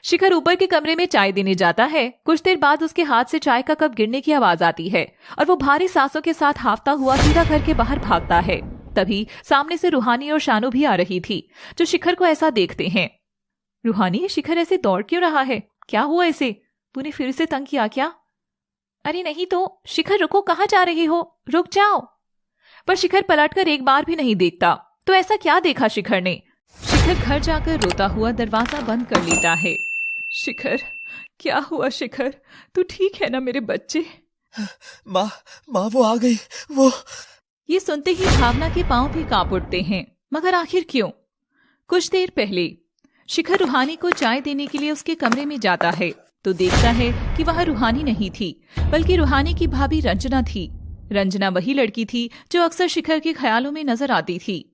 शिखर ऊपर के कमरे में चाय देने जाता है। कुछ देर बाद उसके हाथ से चाय का कप गिरने की आवाज आती है और वो भारी सांसों के साथ हाफता हुआ सीधा घर के बाहर भागता है। तभी सामने से रूहानी और शानू भी आ रही थी, जो शिखर को ऐसा देखते हैं। रूहानी, शिखर ऐसे दौड़ क्यों रहा है? क्या हुआ इसे? तूने फिर से तंग किया क्या? अरे नहीं तो। शिखर रुको, कहाँ जा रही हो? रुक जाओ। पर शिखर पलटकर एक बार भी नहीं देखता। तो ऐसा क्या देखा शिखर ने? शिखर घर जाकर रोता हुआ दरवाजा बंद कर लेता है। शिखर, क्या हुआ शिखर? तू ठीक है ना मेरे बच्चे? माँ वो आ गई। वो ये सुनते ही भावना के पांव भी कांप उठते हैं। मगर आखिर क्यों? कुछ देर पहले शिखर रूहानी को चाय देने के लिए उसके कमरे में जाता है तो देखता है कि वह रूहानी नहीं थी, बल्कि रूहानी की भाभी रंजना थी। रंजना वही लड़की थी जो अक्सर शिखर के ख्यालों में नजर आती थी।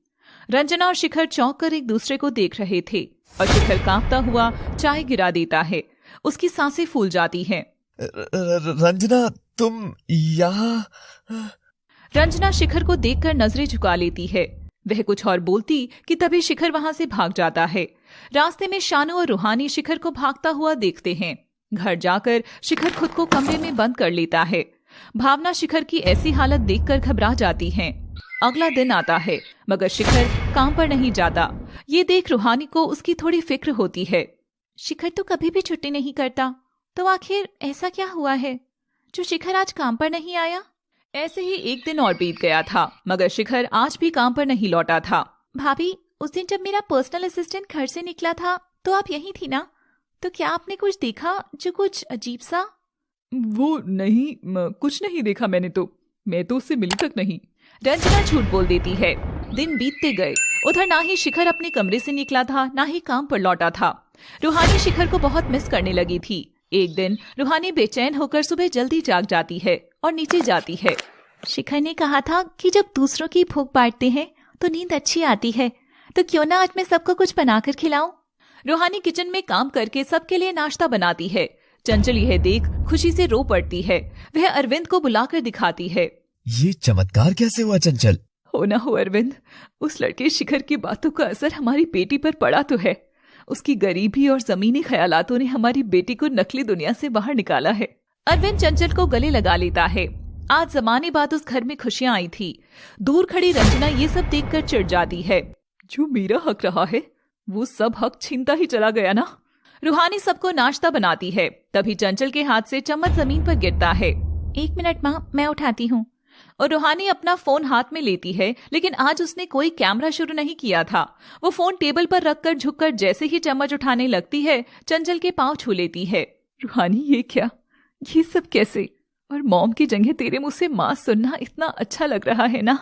रंजना और शिखर चौंक कर एक दूसरे को देख रहे थे और शिखर कांपता हुआ चाय गिरा देता है। उसकी सांसें फूल जाती हैं। रंजना, तुम यहाँ? रंजना शिखर को देखकर नजरें झुका लेती है। वह कुछ और बोलती कि तभी शिखर वहां से भाग जाता है। रास्ते में शानू और रूहानी शिखर को भागता हुआ देखते हैं। घर जाकर शिखर खुद को कमरे में बंद कर लेता है। भावना शिखर की ऐसी हालत देखकर घबरा जाती हैं। अगला दिन आता है मगर शिखर काम पर नहीं जाता। ये देख रूहानी को उसकी थोड़ी फिक्र होती है। शिखर तो कभी भी छुट्टी नहीं करता, तो आखिर ऐसा क्या हुआ है जो शिखर आज काम पर नहीं आया? ऐसे ही एक दिन और बीत गया था मगर शिखर आज भी काम पर नहीं लौटा था। भाभी, उस दिन जब मेरा पर्सनल असिस्टेंट घर से निकला था तो आप यहीं थी ना? तो क्या आपने कुछ देखा जो कुछ अजीब सा? वो नहीं, कुछ नहीं देखा मैंने तो। मैं तो उससे मिली तक नहीं। रंजना झूठ बोल देती है। दिन बीतते गए। उधर ना ही शिखर अपने कमरे से निकला था, ना ही काम पर लौटा था। रूहानी शिखर को बहुत मिस करने लगी थी। एक दिन रूहानी बेचैन होकर सुबह जल्दी जाग जाती है और नीचे जाती है। शिखर ने कहा था कि जब दूसरों की भूख बांटते हैं तो नींद अच्छी आती है, तो क्यों ना आज मैं सबको कुछ बनाकर खिलाऊं? रूहानी किचन में काम करके सबके लिए नाश्ता बनाती है। चंचल यह देख खुशी से रो पड़ती है। वह अरविंद को बुलाकर दिखाती है। ये चमत्कार कैसे हुआ चंचल? हो ना हो अरविंद, उस लड़के शिखर की बातों का असर हमारी बेटी पर पड़ा तो है। उसकी गरीबी और जमीनी ख्यालातों ने हमारी बेटी को नकली दुनिया से बाहर निकाला है। अरविंद चंचल को गले लगा लेता है। आज जमाने बाद उस घर में खुशियां आई थी। दूर खड़ी रंजना ये सब देखकर चिढ़ जाती है। जो मेरा हक रहा है वो सब हक छीनता ही चला गया ना। रूहानी सबको नाश्ता बनाती है। तभी चंचल के हाथ से चम्मच जमीन पर गिरता है। 1 मिनट माँ, मैं उठाती हूँ। और रूहानी अपना फोन हाथ में लेती है, लेकिन आज उसने कोई कैमरा शुरू नहीं किया था। वो फोन टेबल पर रखकर झुककर जैसे ही चम्मच उठाने लगती है, चंचल के पांव छू लेती है। रूहानी, ये क्या, ये सब कैसे? और मॉम की जगह तेरे मुंह से माँ सुनना इतना अच्छा लग रहा है ना।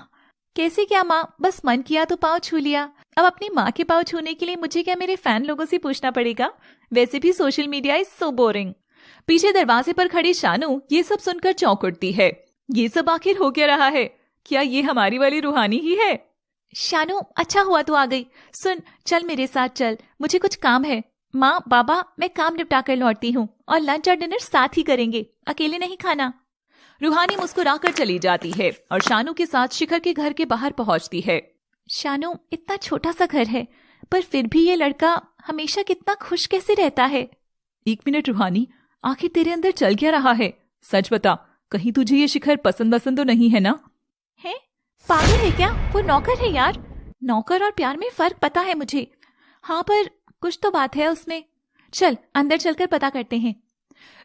कैसे क्या माँ, बस मन किया तो पाँव छू लिया। अब अपनी माँ के पाँव छूने के लिए मुझे क्या मेरे फैन लोगों से पूछना पड़ेगा? वैसे भी social media is so boring. पीछे दरवाजे पर खड़ी शानू ये सब सुनकर चौंक उठती है। ये सब आखिर हो क्या रहा है? क्या ये हमारी वाली रूहानी ही है? शानू, अच्छा हुआ तू आ गई। सुन, चल मेरे साथ चल, मुझे कुछ काम है। माँ, बाबा, मैं काम निपटा कर लौटती हूँ और लंच और डिनर साथ ही करेंगे, अकेले नहीं खाना। रूहानी मुस्कुराकर चली जाती है और शानू के साथ शिखर के घर के बाहर पहुंचती है। शानू, इतना छोटा सा घर है पर फिर भी ये लड़का हमेशा कितना खुश कैसे रहता है? 1 मिनट रूहानी, आखिर तेरे अंदर चल क्या रहा है? सच बता, कहीं तुझे ये शिखर पसंद तो नहीं है ना? है? पागल है क्या? वो नौकर है यार। नौकर और प्यार में फर्क पता है मुझे। हाँ, पर कुछ तो बात है उसमें। चल अंदर चलकर पता करते हैं।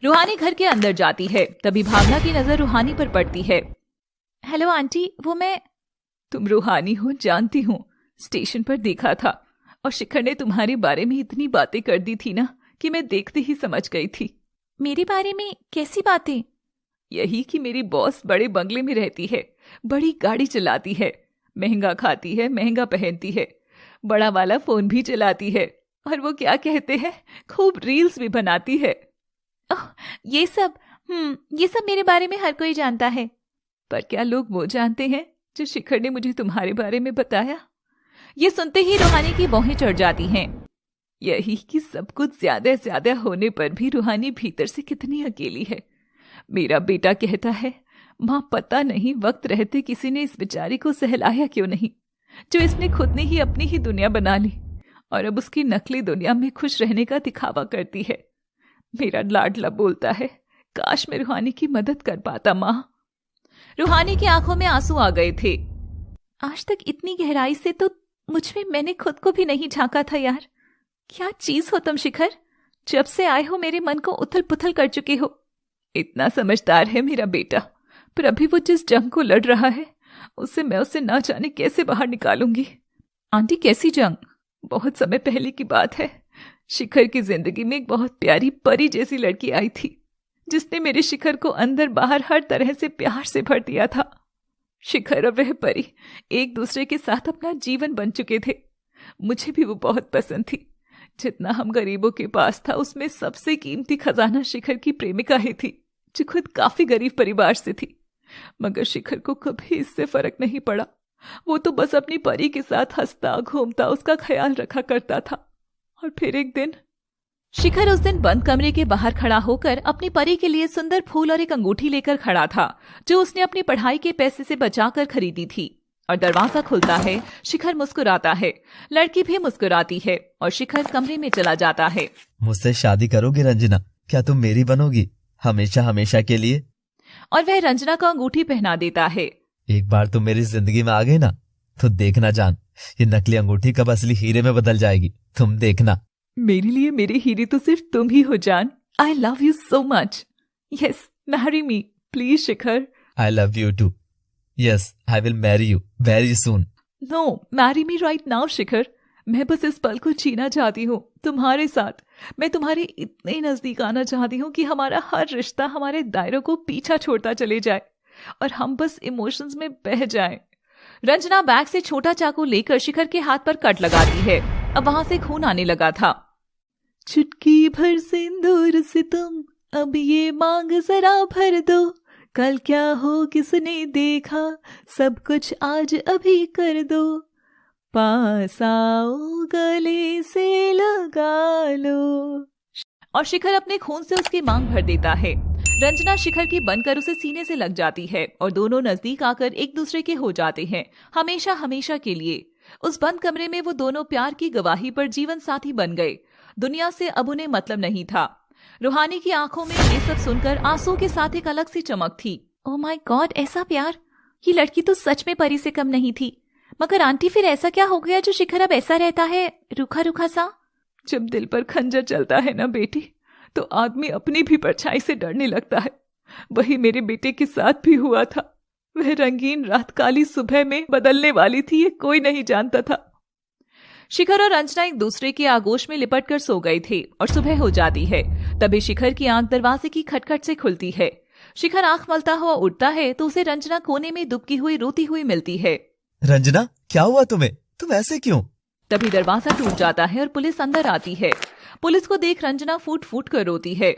रूहानी घर के अंदर जाती है। तभी भावना की नजर रूहानी पर पड़ती है। हेलो आंटी, वो मैं। तुम रूहानी हो, जानती हूँ। स्टेशन पर देखा था और शिखर ने तुम्हारे बारे में इतनी बातें कर दी थी ना कि मैं देखते ही समझ गई थी। मेरे बारे में कैसी बातें? यही कि मेरी बॉस बड़े बंगले में रहती है, बड़ी गाड़ी चलाती है, महंगा खाती है, महंगा पहनती है, बड़ा वाला फोन भी चलाती है और वो क्या कहते हैं, खूब रील्स भी बनाती है। ओह, ये सब मेरे बारे में हर कोई जानता है। पर क्या लोग वो जानते हैं जो शिखर ने मुझे तुम्हारे बारे में बताया? ये सुनते ही रूहानी की भौहें चढ़ जाती हैं। यही कि सब कुछ ज्यादा ज्यादा होने पर भी रूहानी भीतर से कितनी अकेली है। मेरा बेटा कहता है, माँ पता नहीं वक्त रहते किसी ने इस बेचारी को सहलाया क्यों नहीं, जो इसने खुद ने ही अपनी ही दुनिया बना ली और अब उसकी नकली दुनिया में खुश रहने का दिखावा करती है। मेरा लाडला बोलता है, काश मैं रूहानी की मदद कर पाता माँ। रूहानी की आंखों में आंसू आ गए थे। आज तक इतनी गहराई से तो मुझ में मैंने खुद को भी नहीं झांका था यार। क्या चीज हो तुम शिखर, जब से आए हो मेरे मन को उथल पुथल कर चुके हो। इतना समझदार है मेरा बेटा, पर अभी वो जिस जंग को लड़ रहा है उससे मैं उसे ना जाने कैसे बाहर निकालूंगी। आंटी, कैसी जंग? बहुत समय पहले की बात है। शिखर की जिंदगी में एक बहुत प्यारी परी जैसी लड़की आई थी, जिसने मेरे शिखर को अंदर बाहर हर तरह से प्यार से भर दिया था। शिखर और वह परी एक दूसरे के साथ अपना जीवन बन चुके थे। मुझे भी वो बहुत पसंद थी। जितना हम गरीबों के पास था, उसमें सबसे कीमती खजाना शिखर की प्रेमिका ही थी, जो खुद काफी गरीब परिवार से थी। मगर शिखर को कभी इससे फर्क नहीं पड़ा। वो तो बस अपनी परी के साथ हंसता घूमता उसका ख्याल रखा करता था। और फिर एक दिन शिखर उस दिन बंद कमरे के बाहर खड़ा होकर अपनी परी के लिए सुंदर फूल और एक अंगूठी लेकर खड़ा था, जो उसने अपनी पढ़ाई के पैसे से बचाकर खरीदी थी। और दरवाजा खुलता है, शिखर मुस्कुराता है, लड़की भी मुस्कुराती है और शिखर कमरे में चला जाता है। मुझसे शादी करोगी रंजना? क्या तुम मेरी बनोगी हमेशा हमेशा के लिए? और वह रंजना को अंगूठी पहना देता है। एक बार तुम मेरी जिंदगी में आ गई ना, तो देखना जान, ये नकली अंगूठी कब असली हीरे में बदल जाएगी, तुम देखना। मेरे लिए मेरे हीरे तो सिर्फ तुम ही हो जान। I love you so much. Yes, marry me please Shikhar. I love you too. Yes, I will marry you very soon. No, marry me right now Shikhar. मैं बस इस पल को जीना चाहती हूँ तुम्हारे साथ। मैं तुम्हारे इतने नजदीक आना चाहती हूँ कि हमारा हर रिश्ता हमारे दायरों को पीछा छोड़ता चले जाए और हम बस इमोशंस में बह जाएं। रंजना बैग से छोटा चाकू लेकर शिखर के हाथ पर कट लगाती है। अब वहां से खून आने लगा था। चुटकी भर सिंदूर से तुम अब ये मांग जरा भर दो, कल क्या हो किसने देखा, सब कुछ आज अभी कर दो, पास आओ गले से लगा लो। और शिखर अपने खून से उसकी मांग भर देता है। रंजना शिखर की बनकर उसे सीने से लग जाती है और दोनों नजदीक आकर एक दूसरे के हो जाते हैं, हमेशा हमेशा के लिए। उस बंद कमरे में वो दोनों प्यार की गवाही पर जीवन साथी बन गए। दुनिया से अब उन्हें मतलब नहीं था। रूहानी की आंखों में ये सब सुनकर आंसू के साथ एक अलग सी चमक थी। ओह माय गॉड, ऐसा प्यार! ये लड़की तो सच में परी से कम नहीं थी। मगर आंटी, फिर ऐसा क्या हो गया जो शिखर अब ऐसा रहता है, रूखा रूखा सा? जब दिल पर खंजर चलता है ना बेटी, तो आदमी अपनी भी परछाई से डरने लगता है। वही मेरे बेटे के साथ भी हुआ था। वह रंगीन रात काली सुबह में बदलने वाली थी, ये कोई नहीं जानता था। शिखर और रंजना एक दूसरे के आगोश में लिपट कर सो गए थे और सुबह हो जाती है। तभी शिखर की आंख दरवाजे की खटखट से खुलती है। शिखर आंख मलता हुआ उठता है तो उसे रंजना कोने में दुबकी हुई रोती हुई मिलती है। रंजना, क्या हुआ तुम्हें? तुम ऐसे क्यों? तभी दरवाजा टूट जाता है और पुलिस अंदर आती है। पुलिस को देख रंजना फूट फूट कर रोती है।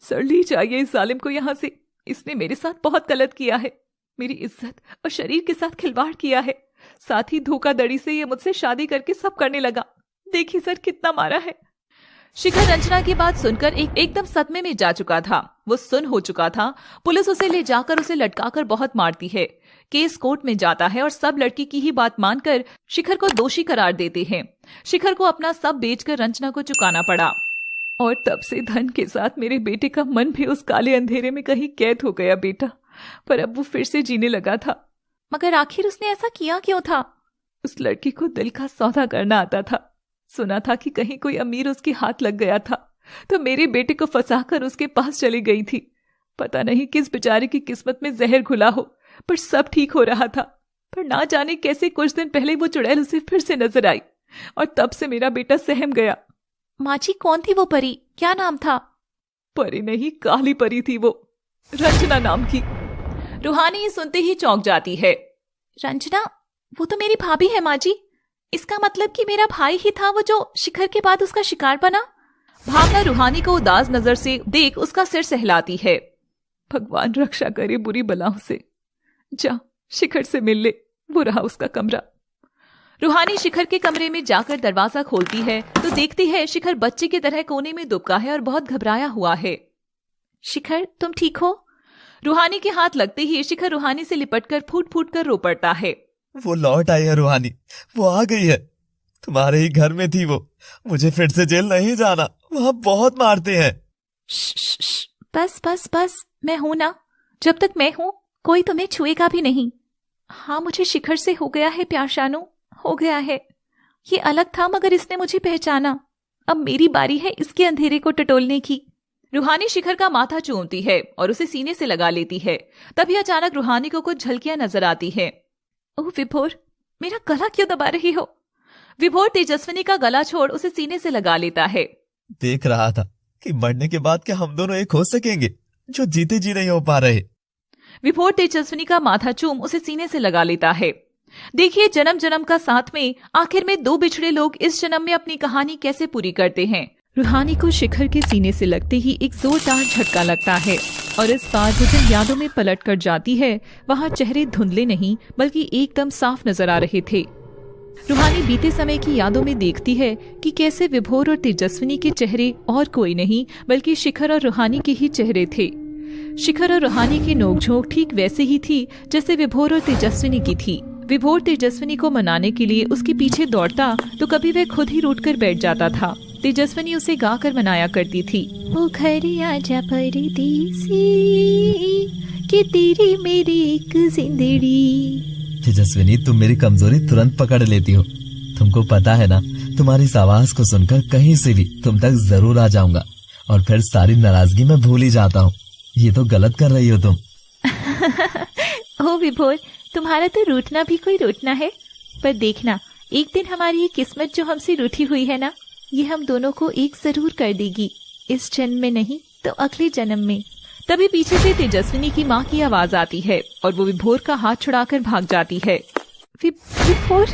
सर ली जाइए इस जालिम को यहाँ से। इसने मेरे साथ बहुत गलत किया है, मेरी इज्जत और शरीर के साथ खिलवाड़ किया है। साथ ही धोखाधड़ी से ये मुझसे शादी करके सब करने लगा। देखिए सर कितना मारा है। शिखर रंजना की बात सुनकर एकदम सदमे में जा चुका था। वो सुन हो चुका था। पुलिस उसे ले जाकर उसे लटकाकर बहुत मारती है। केस कोर्ट में जाता है और सब लड़की की ही बात मानकर शिखर को दोषी करार देते हैं। शिखर को अपना सब बेचकर रंजना को चुकाना पड़ा और तब से धन के साथ मेरे बेटे का मन भी उस काले अंधेरे में कहीं कैद हो गया बेटा। पर अब वो फिर से जीने लगा था। मगर आखिर उसने ऐसा किया क्यों था? उस लड़की को दिल का सौदा करना आता था। सुना था कि कहीं कोई अमीर उसके हाथ लग गया था, तो मेरे बेटे को फंसाकर उसके पास चली गई थी। पता नहीं किस बेचारे की किस्मत में जहर घुला हो, पर सब ठीक हो रहा था। पर ना जाने कैसे कुछ दिन पहले वो चुड़ैल उसे फिर से नजर आई और तब से मेरा बेटा सहम गया। माँ जी, कौन थी वो परी? क्या नाम था? परी नहीं, काली परी थी वो, रंजना नाम की। रूहानी ये सुनते ही चौंक जाती है। रंजना? वो तो मेरी भाभी है माँ जी। इसका मतलब कि मेरा भाई ही था वो जो शिखर के बाद उसका शिकार बना। भावना रूहानी को उदास नजर से देख उसका सिर सहलाती है। भगवान रक्षा करे बुरी बलाओं से। जा शिखर से मिल ले, वो रहा उसका कमरा। रूहानी शिखर के कमरे में जाकर दरवाजा खोलती है तो देखती है शिखर बच्चे की तरह कोने में दुबका है और बहुत घबराया हुआ है। शिखर, तुम ठीक हो? रूहानी के हाथ लगते ही शिखर रूहानी से लिपटकर फूट फूट कर रो पड़ता है। वो लौट आई है रूहानी, वो आ गई है। तुम्हारे ही घर में थी वो। मुझे फिर से जेल नहीं जाना, वहां बहुत मारते हैं। बस बस बस, मैं हूं ना। जब तक मैं हूं कोई तुम्हें छुएगा भी नहीं। हाँ, मुझे शिखर से हो गया है प्यार शानू, हो गया है। ये अलग था मगर इसने मुझे पहचाना। अब मेरी बारी है इसके अंधेरे को टटोलने की। रूहानी शिखर का माथा चूमती है और उसे सीने से लगा लेती है। तभी अचानक रूहानी को कुछ झलकियां नजर आती है। ओह विभोर, मेरा गला क्यों दबा रही हो? विभोर तेजस्विनी का गला छोड़ उसे सीने से लगा लेता है। देख रहा था कि मरने के बाद क्या हम दोनों एक हो सकेंगे, जो जीते जी नहीं हो पा रहे। विभोर तेजस्विनी का माथा चूम उसे सीने से लगा लेता है। देखिए, जन्म जन्म का साथ में आखिर में दो बिछड़े लोग इस जन्म में अपनी कहानी कैसे पूरी करते हैं। रूहानी को शिखर के सीने से लगते ही एक जोरदार झटका लगता है और इस बार वो जिन यादों में पलट कर जाती है वहां चेहरे धुंधले नहीं बल्कि एकदम साफ नजर आ रहे थे। रूहानी बीते समय की यादों में देखती है कि कैसे विभोर और तेजस्विनी के चेहरे और कोई नहीं बल्कि शिखर और रूहानी के ही चेहरे थे। शिखर और रूहानी की नोकझोंक ठीक वैसे ही थी जैसे विभोर और तेजस्विनी की थी। विभोर तेजस्विनी को मनाने के लिए उसके पीछे दौड़ता तो कभी वह खुद ही रूठकर बैठ जाता था। तेजस्विनी उसे गाकर मनाया करती थी, ओ घर आजा परदेसी कि तेरी मेरी एक जिंदड़ी। तेजस्विनी, तुम मेरी कमजोरी तुरंत पकड़ लेती हो। तुमको पता है ना, तुम्हारी इस आवाज को सुनकर कहीं से भी तुम तक जरूर आ जाऊंगा और फिर सारी नाराजगी मैं भूल ही जाता हूँ। ये तो गलत कर रही हो तुम। ओ विभोर, तुम्हारा तो रूठना भी कोई रूठना है, पर देखना एक दिन हमारी ये किस्मत जो हमसे रूठी हुई है ना, ये हम दोनों को एक जरूर कर देगी। इस जन्म में नहीं तो अगले जन्म में। तभी पीछे से तेजस्विनी की माँ की आवाज आती है और वो विभोर का हाथ छुड़ाकर भाग जाती है। विभोर,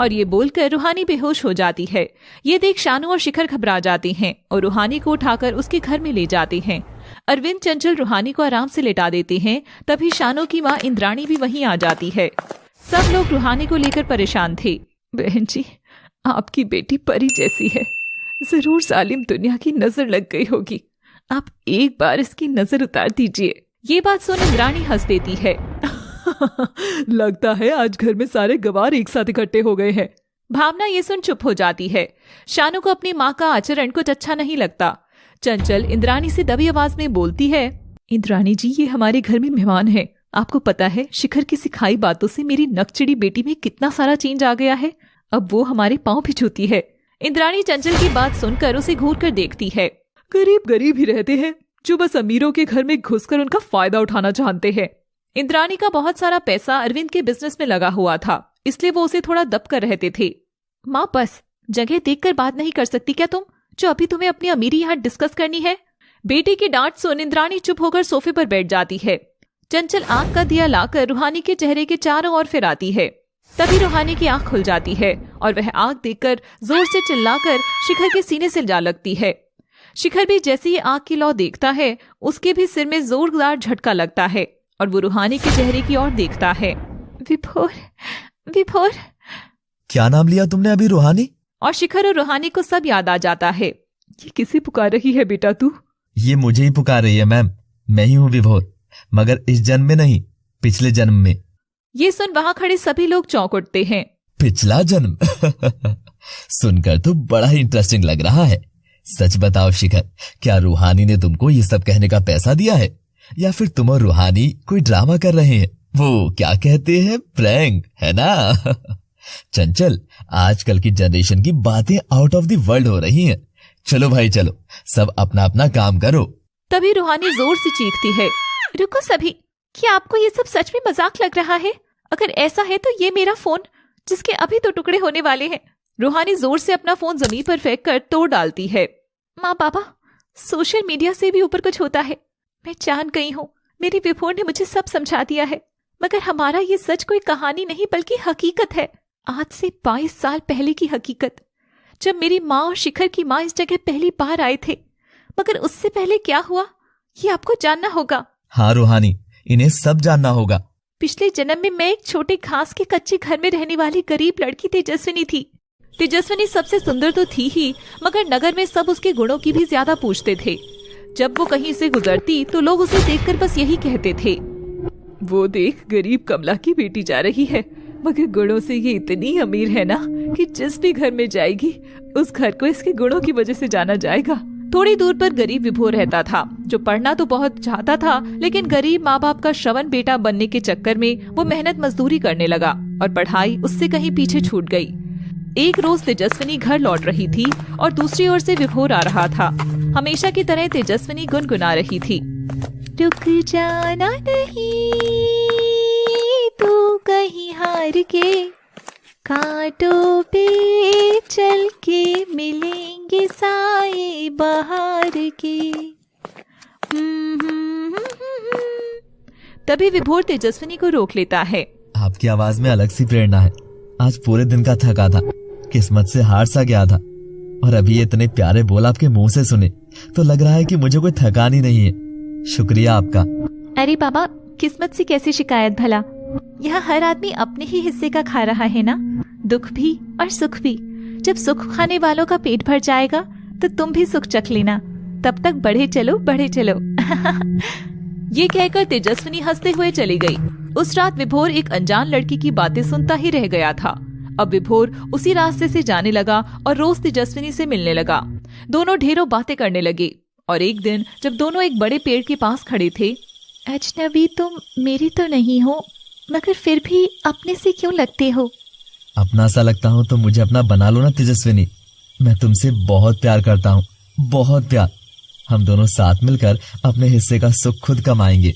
और ये बोलकर रूहानी बेहोश हो जाती है। ये देख शानू और शिखर घबरा जाते हैं और रूहानी को उठाकर उसके घर में ले जाते हैं। अरविंद चंचल रूहानी को आराम से लेटा देते हैं। तभी शानू की माँ इंद्राणी भी वहीं आ जाती है। सब लोग रूहानी को लेकर परेशान थे। बहन जी, आपकी बेटी परी जैसी है, जरूर जालिम दुनिया की नजर लग गई होगी। आप एक बार इसकी नजर उतार दीजिए। ये बात सुन इंद्राणी हंस देती है। लगता है आज घर में सारे गवार एक साथ इकट्ठे हो गए हैं। भावना ये सुन चुप हो जाती है। शानू को अपनी माँ का आचरण कुछ अच्छा नहीं लगता। चंचल इंद्राणी से दबी आवाज में बोलती है, इंद्राणी जी, ये हमारे घर में मेहमान है। आपको पता है शिखर की सिखाई बातों से मेरी नकचिड़ी बेटी में कितना सारा चेंज आ गया है। अब वो हमारे पाँव भी छूती है। इंद्राणी चंचल की बात सुनकर उसे घूर कर देखती है। गरीब गरीब ही रहते हैं जो बस अमीरों के घर में घुसकर उनका फायदा उठाना जानते हैं। इंद्राणी का बहुत सारा पैसा अरविंद के बिजनेस में लगा हुआ था, इसलिए वो उसे थोड़ा दब कर रहते थे। माँ, बस जगह देखकर बात नहीं कर सकती क्या तुम, जो अभी तुम्हें अपनी अमीरी यहाँ डिस्कस करनी है। बेटी की डांट सुन इंद्राणी चुप होकर सोफे पर बैठ जाती है। चंचल आंख का दिया लाकर रूहानी के चेहरे के चारों ओर फिराती है। तभी रूहानी की आंख खुल जाती है और वह आंख देखकर जोर से चिल्लाकर शिखर के सीने से जा लगती है। शिखर भी जैसे ही आंख की लौ देखता है, उसके भी सिर में जोरदार झटका लगता है और वो रूहानी के चेहरे की ओर देखता है। विभोर, विभोर, क्या नाम लिया तुमने अभी, रूहानी? और शिखर और रूहानी को सब याद आ जाता है। ये किसे पुकार रही है बेटा तू? ये मुझे ही पुकार रही है मैम। मैं ही हूँ विभोर, मगर इस जन्म में नहीं, पिछले जन्म में। ये सुन वहां खड़े सभी लोग चौंक उठते हैं। पिछला जन्म? सुनकर तो बड़ा ही इंटरेस्टिंग लग रहा है। सच बताओ शिखर, क्या रूहानी ने तुमको ये सब कहने का पैसा दिया है, या फिर तुम और रूहानी कोई ड्रामा कर रहे हैं? वो क्या कहते हैं, प्रैंक, है ना? चंचल, आजकल की जनरेशन की बातें आउट ऑफ द वर्ल्ड हो रही हैं। चलो भाई चलो, सब अपना अपना काम करो। तभी रूहानी जोर से चीखती है, रुको सभी, क्या आपको ये सब सच में मजाक लग रहा है? अगर ऐसा है तो ये मेरा फोन, जिसके अभी तो टुकड़े होने वाले हैं। रूहानी जोर से अपना फोन जमीन पर फेंक कर तोड़ डालती है। माँ बाबा, सोशल मीडिया से भी ऊपर कुछ होता है। मैं जान गई हूँ, मेरी विभोर ने मुझे सब समझा दिया है, मगर हमारा ये सच कोई कहानी नहीं बल्कि हकीकत है। आज से 22 साल पहले की हकीकत, जब मेरी माँ और शिखर की माँ इस जगह पहली बार आए थे। मगर उससे पहले क्या हुआ, ये आपको जानना होगा। हाँ रूहानी, इन्हें सब जानना होगा। पिछले जन्म में मैं एक छोटे घास के कच्चे घर में रहने वाली गरीब लड़की तेजस्विनी थी। तेजस्विनी सबसे सुंदर तो थी ही, मगर नगर में सब उसके गुणों की भी ज्यादा पूछते थे। जब वो कहीं से गुजरती तो लोग उसे देखकर बस यही कहते थे, वो देख, गरीब कमला की बेटी जा रही है, मगर गुणों से ये इतनी अमीर है ना कि जिस भी घर में जाएगी उस घर को इसके गुणों की वजह से जाना जाएगा। थोड़ी दूर पर गरीब विभोर रहता था, जो पढ़ना तो बहुत चाहता था, लेकिन गरीब माँ बाप का श्रवण बेटा बनने के चक्कर में वो मेहनत मजदूरी करने लगा और पढ़ाई उससे कहीं पीछे छूट गई। एक रोज तेजस्विनी घर लौट रही थी और दूसरी ओर से विभोर आ रहा था। हमेशा की तरह तेजस्विनी गुनगुना रही थी, रुक जाना नहीं तू कहीं हार के, कांटों पे चल के मिलेंगे साए बहार के। तभी विभोर तेजस्विनी को रोक लेता है। आपकी आवाज में अलग सी प्रेरणा है। आज पूरे दिन का थका था, किस्मत से हार सा गया था, और अभी ये इतने प्यारे बोल आपके मुंह से सुने तो लग रहा है कि मुझे कोई थकान ही नहीं है। शुक्रिया आपका। अरे बाबा, किस्मत से कैसी शिकायत भला, यहाँ हर आदमी अपने ही हिस्से का खा रहा है ना, दुख भी और सुख भी। जब सुख खाने वालों का पेट भर जाएगा तो तुम भी सुख चख लेना। तब तक बढ़े चलो, बढ़े चलो। ये कहकर तेजस्विनी हंसते हुए चली गई। उस रात विभोर एक अनजान लड़की की बातें सुनता ही रह गया था। अब विभोर उसी रास्ते से जाने लगा और रोज तेजस्विनी से मिलने लगा। दोनों ढेरों बातें करने लगे और एक दिन जब दोनों एक बड़े पेड़ के पास खड़े थे, अजनबी तुम मेरी तो नहीं हो, मगर फिर भी अपने से क्यों लगते हो? अपना सा लगता हूँ तो मुझे अपना बना लो ना तेजस्विनी। मैं तुमसे बहुत प्यार करता हूँ, बहुत प्यार। हम दोनों साथ मिलकर अपने हिस्से का सुख खुद कमाएंगे।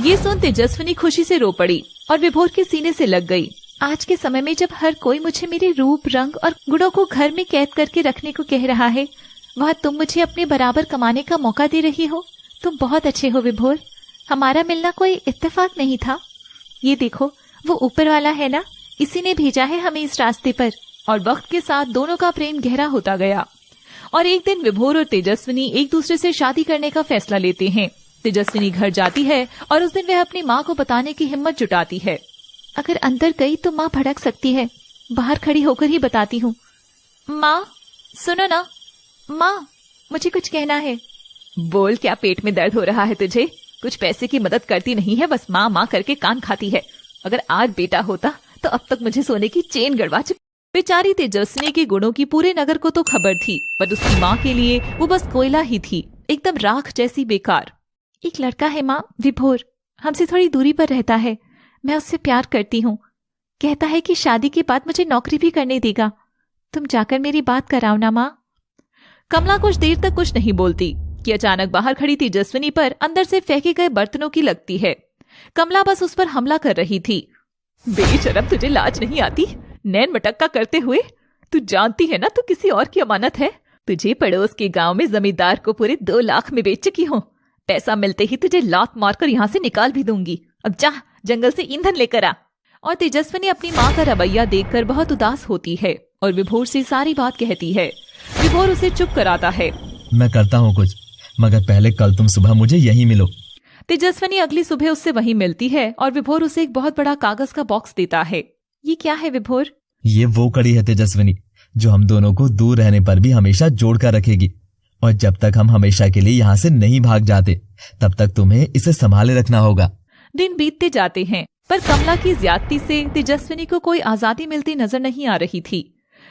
ये सुन तेजस्विनी खुशी से रो पड़ी और विभोर के सीने से लग गई। आज के समय में जब हर कोई मुझे मेरे रूप, रंग और गुणों को घर में कैद करके रखने को कह रहा है, वहाँ तुम मुझे अपने बराबर कमाने का मौका दे रही हो। तुम बहुत अच्छे हो विभोर। हमारा मिलना कोई इत्तेफाक नहीं था। ये देखो, वो ऊपर वाला है ना, इसी ने भेजा है हमें इस रास्ते पर। और वक्त के साथ दोनों का प्रेम गहरा होता गया और एक दिन विभोर और तेजस्विनी एक दूसरे से शादी करने का फैसला लेते हैं। तेजस्विनी घर जाती है और उस दिन वह अपनी माँ को बताने की हिम्मत जुटाती है। अगर अंदर गई तो माँ भड़क सकती है, बाहर खड़ी होकर ही बताती हूँ। माँ सुनो ना, माँ मुझे कुछ कहना है। बोल, क्या पेट में दर्द हो रहा है तुझे? कुछ पैसे की मदद करती नहीं है, बस माँ माँ करके कान खाती है। अगर आज बेटा होता तो अब तक मुझे सोने की चेन गड़वा चुकी। बेचारी तेजस्विनी के गुणों की पूरे नगर को तो खबर थी, पर उसकी माँ के लिए वो बस कोयला ही थी, एकदम राख जैसी बेकार। एक लड़का है माँ, विभोर, हमसे थोड़ी दूरी पर रहता है। मैं उससे प्यार करती हूँ। कहता है कि शादी के बाद मुझे नौकरी भी करने देगा। तुम जाकर मेरी बात कराओ ना माँ। कमला कुछ देर तक कुछ नहीं बोलती कि अचानक बाहर खड़ी तेजस्विनी पर अंदर से फेंके गए बर्तनों की लगती है। कमला बस उस पर हमला कर रही थी। बेशरम, तुझे लाज नहीं आती? नैन मटक्का करते हुए, तू जानती है ना तू किसी और की अमानत है। तुझे पड़ोस के गांव में जमींदार को पूरे 2 लाख में बेच चुकी हूँ। पैसा मिलते ही तुझे लात मारकर यहाँ से निकाल भी दूंगी। अब जा, जंगल से ईंधन लेकर आ। और तेजस्विनी अपनी माँ का रवैया देखकर बहुत उदास होती है और विभोर से सारी बात कहती है। विभोर उसे चुप कराता है। मैं करता हूँ कुछ, मगर पहले कल तुम सुबह मुझे यहीं मिलो। तेजस्विनी अगली सुबह उससे वहीं मिलती है और विभोर उसे एक बहुत बड़ा कागज का बॉक्स देता है। ये क्या है विभोर? ये वो कड़ी है तेजस्विनी जो हम दोनों को दूर रहने पर भी हमेशा जोड़ कर रखेगी। और जब तक हम हमेशा के लिए यहाँ से नहीं भाग जाते, तब तक तुम्हें इसे संभाले रखना होगा। दिन बीतते जाते हैं, पर कमला की ज्यादती से तेजस्विनी को कोई आजादी मिलती नजर नहीं आ रही थी।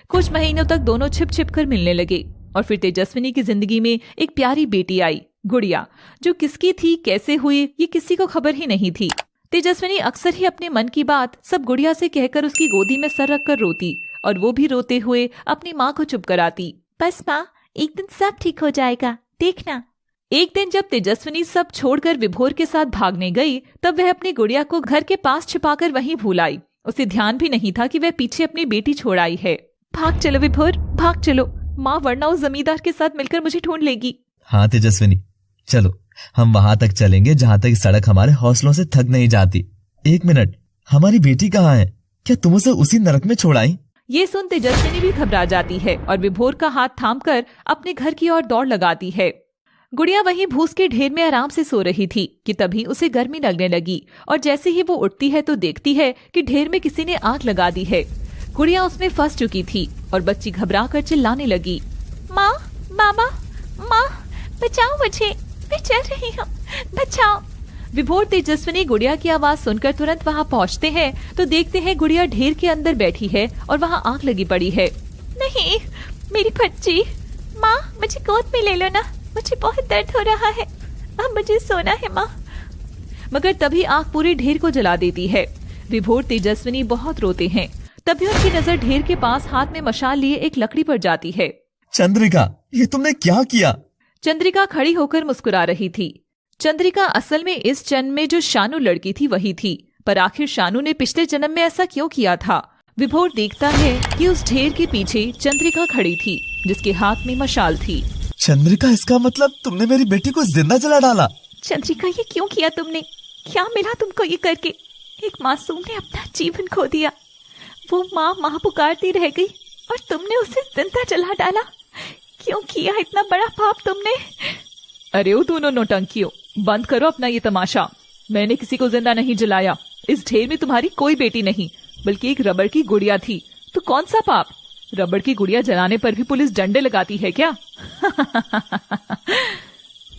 कुछ महीनों तक दोनों छिप छिप कर मिलने लगे और फिर तेजस्विनी की जिंदगी में एक प्यारी बेटी आई, गुड़िया, जो किसकी थी, कैसे हुई, ये किसी को खबर ही नहीं थी। तेजस्विनी अक्सर ही अपने मन की बात सब गुड़िया से कहकर उसकी गोदी में सर रख कर रोती और वो भी रोते हुए अपनी माँ को चुप कराती। बस माँ, एक दिन सब ठीक हो जाएगा, देखना। एक दिन जब तेजस्विनी सब छोड़कर विभोर के साथ भागने गई, तब वह अपनी गुड़िया को घर के पास छिपाकर वहीं भूल आई। उसे ध्यान भी नहीं था कि वह पीछे अपनी बेटी छोड़ आई है। भाग चलो विभोर, भाग चलो माँ, वरना उस जमींदार के साथ मिलकर मुझे ढूंढ लेगी। हाँ तेजस्विनी, चलो हम वहां तक चलेंगे जहाँ तक सड़क हमारे हौसलों से थक नहीं जाती। 1 मिनट, हमारी बेटी कहाँ है? क्या तुम उसे उसी नरक में छोड़ आई? ये सुन तेजस्विनी भी घबरा जाती है और विभोर का हाथ थामकर अपने घर की ओर दौड़ लगाती है। गुड़िया वहीं भूस के ढेर में आराम से सो रही थी कि तभी उसे गर्मी लगने लगी और जैसे ही वो उठती है तो देखती है कि ढेर में किसी ने आग लगा दी है। गुड़िया उसमें फंस चुकी थी और बच्ची घबराकर चिल्लाने लगी, माँ, मामा, माँ बचाओ मुझे, मैं चल रही हूँ, बचाओ। विभोर तेजस्विनी गुड़िया की आवाज सुनकर तुरंत वहाँ पहुँचते हैं तो देखते हैं गुड़िया ढेर के अंदर बैठी है और वहाँ आग लगी पड़ी है। नहीं, मेरी बच्ची, माँ मुझे गोद में ले लो ना, मुझे बहुत दर्द हो रहा है, अब मुझे सोना है माँ। मगर तभी आग पूरे ढेर को जला देती है। विभोर तेजस्विनी बहुत रोते हैं। तभी उनकी नजर ढेर के पास हाथ में मशाल लिए एक लकड़ी पर जाती है। चंद्रिका, ये तुमने क्या किया? चंद्रिका खड़ी होकर मुस्कुरा रही थी। चंद्रिका असल में इस जन्म में जो शानू लड़की थी वही थी, पर आखिर शानू ने पिछले जन्म में ऐसा क्यों किया था? विभोर देखता है कि उस ढेर के पीछे चंद्रिका खड़ी थी जिसके हाथ में मशाल थी। चंद्रिका, इसका मतलब तुमने मेरी बेटी को जिंदा जला डाला? चंद्रिका, ये क्यों किया तुमने? क्या मिला तुमको ये करके? एक मासूम ने अपना जीवन खो दिया, वो माँ माँ पुकारती रह गई और तुमने उसे जिंदा जला डाला। क्यों किया इतना बड़ा पाप तुमने? अरे ओ दोनों नौटंकियों, बंद करो अपना ये तमाशा। मैंने किसी को जिंदा नहीं जलाया। इस ढेर में तुम्हारी कोई बेटी नहीं, बल्कि एक रबड़ की गुड़िया थी। तो कौन सा पाप? रबड़ की गुड़िया जलाने पर भी पुलिस डंडे लगाती है क्या?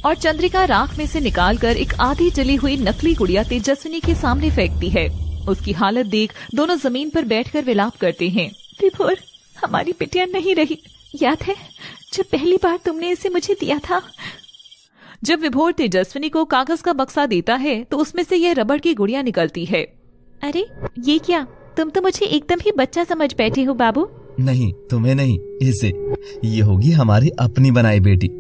और चंद्रिका राख में से निकालकर एक आधी जली हुई नकली गुड़िया तेजस्विनी के सामने फेंकती है। उसकी हालत देख दोनों जमीन पर बैठकर विलाप करते हैं। विभोर, हमारी बिटिया नहीं रही। याद है जब पहली बार तुमने इसे मुझे दिया था? जब विभोर तेजस्विनी को कागज का बक्सा देता है तो उसमें से यह रबड़ की गुड़िया निकलती है। अरे ये क्या? तुम तो मुझे एकदम ही बच्चा समझ बैठे हो बाबू। नहीं, तुम्हें नहीं, इसे। ये होगी हमारी अपनी बनाई बेटी।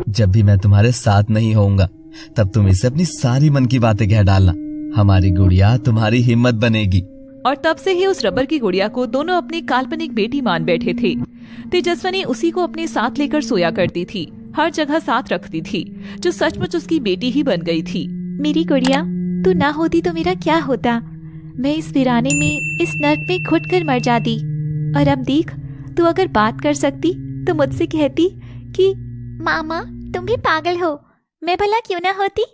जब भी मैं तुम्हारे साथ नहीं होऊंगा तब तुम इसे अपनी सारी मन की बातें कह डालना। हमारी गुड़िया तुम्हारी हिम्मत बनेगी। और तब से ही उस रबर की गुड़िया को दोनों अपनी काल्पनिक बेटी मान बैठे थे। तेजस्विनी उसी को अपने साथ लेकर सोया करती थी, हर जगह साथ रखती थी, जो सचमुच उसकी बेटी ही बन गई थी। मेरी गुड़िया, तू ना होती तो मेरा क्या होता? मैं इस वीराने में, इस नर्क में घुट कर मर जाती। और अब देख, तू अगर बात कर सकती तो मुझसे कहती कि मामा तुम भी पागल हो। मैं भला क्यों ना होती?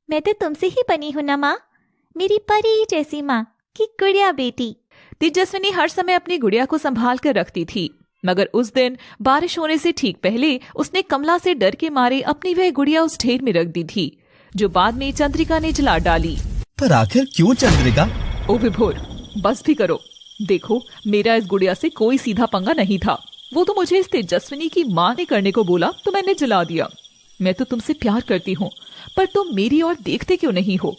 मैं तो तुमसे ही बनी हूँ ना माँ, मेरी परी जैसी माँ की गुड़िया बेटी। तेजस्विनी हर समय अपनी गुड़िया को संभाल कर रखती थी, मगर उस दिन बारिश होने से ठीक पहले उसने कमला से डर के मारे अपनी वह गुड़िया उस ढेर में रख दी थी, जो बाद में चंद्रिका ने जला डाली। पर आखिर क्यों चंद्रिका? ओ विभोर, बस भी करो। देखो, मेरा इस गुड़िया से कोई सीधा पंगा नहीं था। वो तो मुझे इस तेजस्विनी की माँ ने करने को बोला तो मैंने जला दिया। मैं तो तुमसे प्यार करती हूँ, पर तुम मेरी ओर देखते क्यों नहीं हो?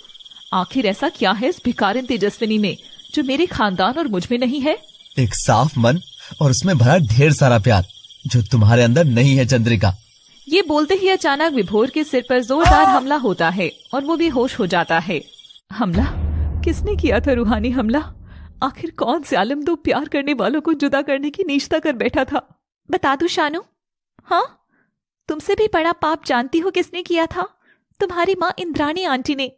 आखिर ऐसा क्या है इस भिखारिन तेजस्विनी में जो मेरे खानदान और मुझ में नहीं है? एक साफ मन और उसमें भरा ढेर सारा प्यार जो तुम्हारे अंदर नहीं है चंद्रिका। ये बोलते ही अचानक विभोर के सिर पर जोरदार हमला होता है और वो बेहोश हो जाता है। हमला? किसने किया था रूहानी हमला? आखिर कौन से आलम दो प्यार करने वालों को जुदा करने की नीचता कर बैठा था? बता दूं शानू? हाँ, तुमसे भी बड़ा पाप जानती हो किसने किया था? तुम्हारी माँ इंद्राणी आंटी ने।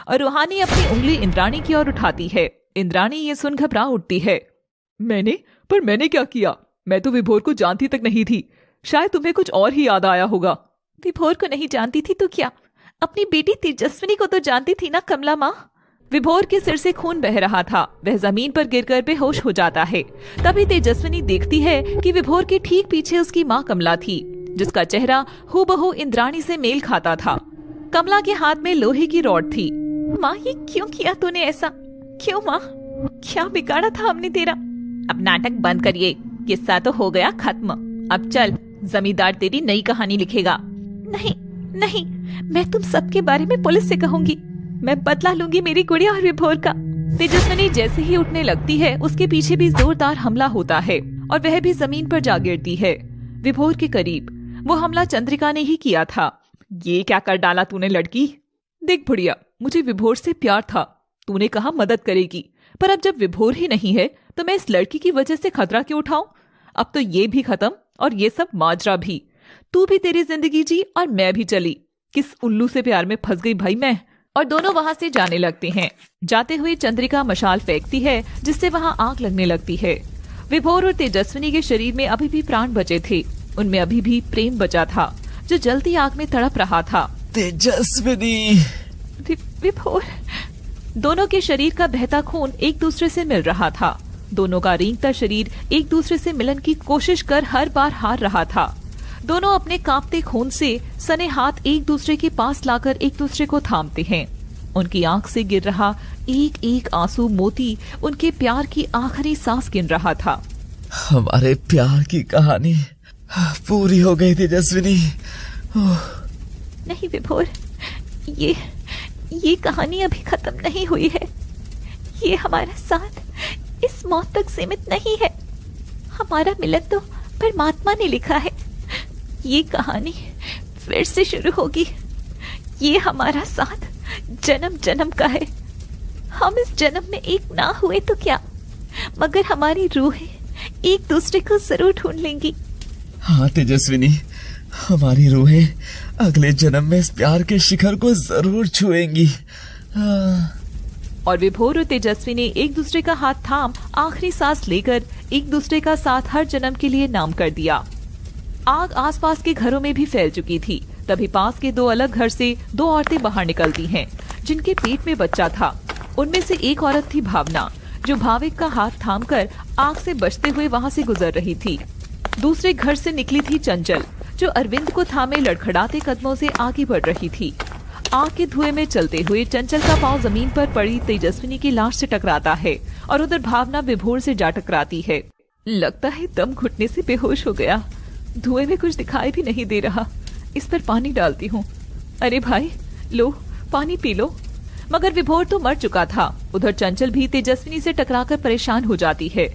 और रूहानी अपनी उंगली इंद्राणी की ओर उठाती है। इंद्राणी ये सुन घबरा उठती है। मैंने क्या किया? मैं तो विभोर को जानती तक नहीं थी। शायद तुम्हें कुछ और ही याद आया होगा। विभोर को नहीं जानती थी तो क्या, अपनी बेटी तेजस्विनी को तो जानती थी ना कमला माँ। विभोर के सिर से खून बह रहा था। वह जमीन पर गिरकर बेहोश हो जाता है। तभी तेजस्विनी देखती है कि विभोर के ठीक पीछे उसकी माँ कमला थी, जिसका चेहरा हूबहू इंद्राणी से मेल खाता था। कमला के हाथ में लोहे की रॉड थी। माँ, ये क्यों किया तूने ऐसा? क्यों माँ? क्या बिगाड़ा था हमने तेरा? अब नाटक बंद करिए, किस्सा तो हो गया खत्म। अब चल, जमींदार तेरी नई कहानी लिखेगा। नहीं नहीं, मैं तुम सबके बारे में पुलिस से कहूंगी। मैं बदला लूंगी मेरी गुड़िया और विभोर का। तेजस्विनी जैसे ही उठने लगती है, उसके पीछे भी जोरदार हमला होता है और वह भी जमीन पर जा गिरती है, विभोर के करीब। वो हमला चंद्रिका ने ही किया था। ये क्या कर डाला तूने लड़की? देख बुढ़िया, मुझे विभोर से प्यार था। तूने कहा मदद करेगी, पर अब जब विभोर ही नहीं है तो मैं इस लड़की की वजह से खतरा क्यों उठाऊं? अब तो ये भी खत्म और ये सब माजरा भी। तू भी तेरी जिंदगी जी और मैं भी चली। किस उल्लू से प्यार में फंस गई भाई मैं। और दोनों वहां से जाने लगते हैं। जाते हुए चंद्रिका मशाल फेंकती है, जिससे वहां आग लगने लगती है। विभोर और तेजस्विनी के शरीर में अभी भी प्राण बचे थे। उनमें अभी भी प्रेम बचा था, जो जलती आग में तड़प रहा था। तेजस्विनी! विभोर! दोनों के शरीर का बहता खून एक दूसरे से मिल रहा था। दोनों का रेंगता शरीर एक दूसरे से मिलन की कोशिश कर हर बार हार रहा था। दोनों अपने कांपते खून से सने हाथ एक दूसरे के पास लाकर एक दूसरे को थामते हैं। उनकी आंख से गिर रहा एक एक आंसू मोती उनके प्यार की आखिरी सांस गिन रहा था। हमारे प्यार की कहानी पूरी हो गई तेजस्विनी। नहीं विभोर, ये कहानी अभी खत्म नहीं हुई है। ये हमारा साथ इस मौत तक सीमित नहीं है। हमारा मिलन तो परमात्मा ने लिखा है। ये कहानी फिर से शुरू होगी। ये हमारा साथ जन्म जन्म का है। हम इस जन्म में एक ना हुए तो क्या, मगर हमारी रूहें एक दूसरे को जरूर ढूंढ लेंगी। हाँ तेजस्विनी, हमारी रूहें अगले जन्म में इस प्यार के शिखर को जरूर छुएंगी। और विभोर और तेजस्वी ने एक दूसरे का हाथ थाम आखिरी सांस लेकर एक दूसरे का साथ हर जन्म के लिए नाम कर दिया। आग आसपास के घरों में भी फैल चुकी थी। तभी पास के दो अलग घर से दो औरतें बाहर निकलती हैं, जिनके पेट में बच्चा था। उनमें से एक औरत थी भावना, जो भाविक का हाथ थामकर आग से बचते हुए वहां से गुजर रही थी। दूसरे घर से निकली थी चंचल, जो अरविंद को थामे लड़खड़ाते कदमों से आगे बढ़ रही थी। आग के धुएं में चलते हुए चंचल का पांव जमीन पर पड़ी तेजस्विनी की लाश से टकराता है और उधर भावना विभोर से जा टकराती है। लगता है दम घुटने से बेहोश हो गया। धुएं में कुछ दिखाई भी नहीं दे रहा। इस पर पानी डालती हूँ। अरे भाई, लो पानी पी लो। मगर विभोर तो मर चुका था। उधर चंचल भी तेजस्विनी से टकराकर परेशान हो जाती है।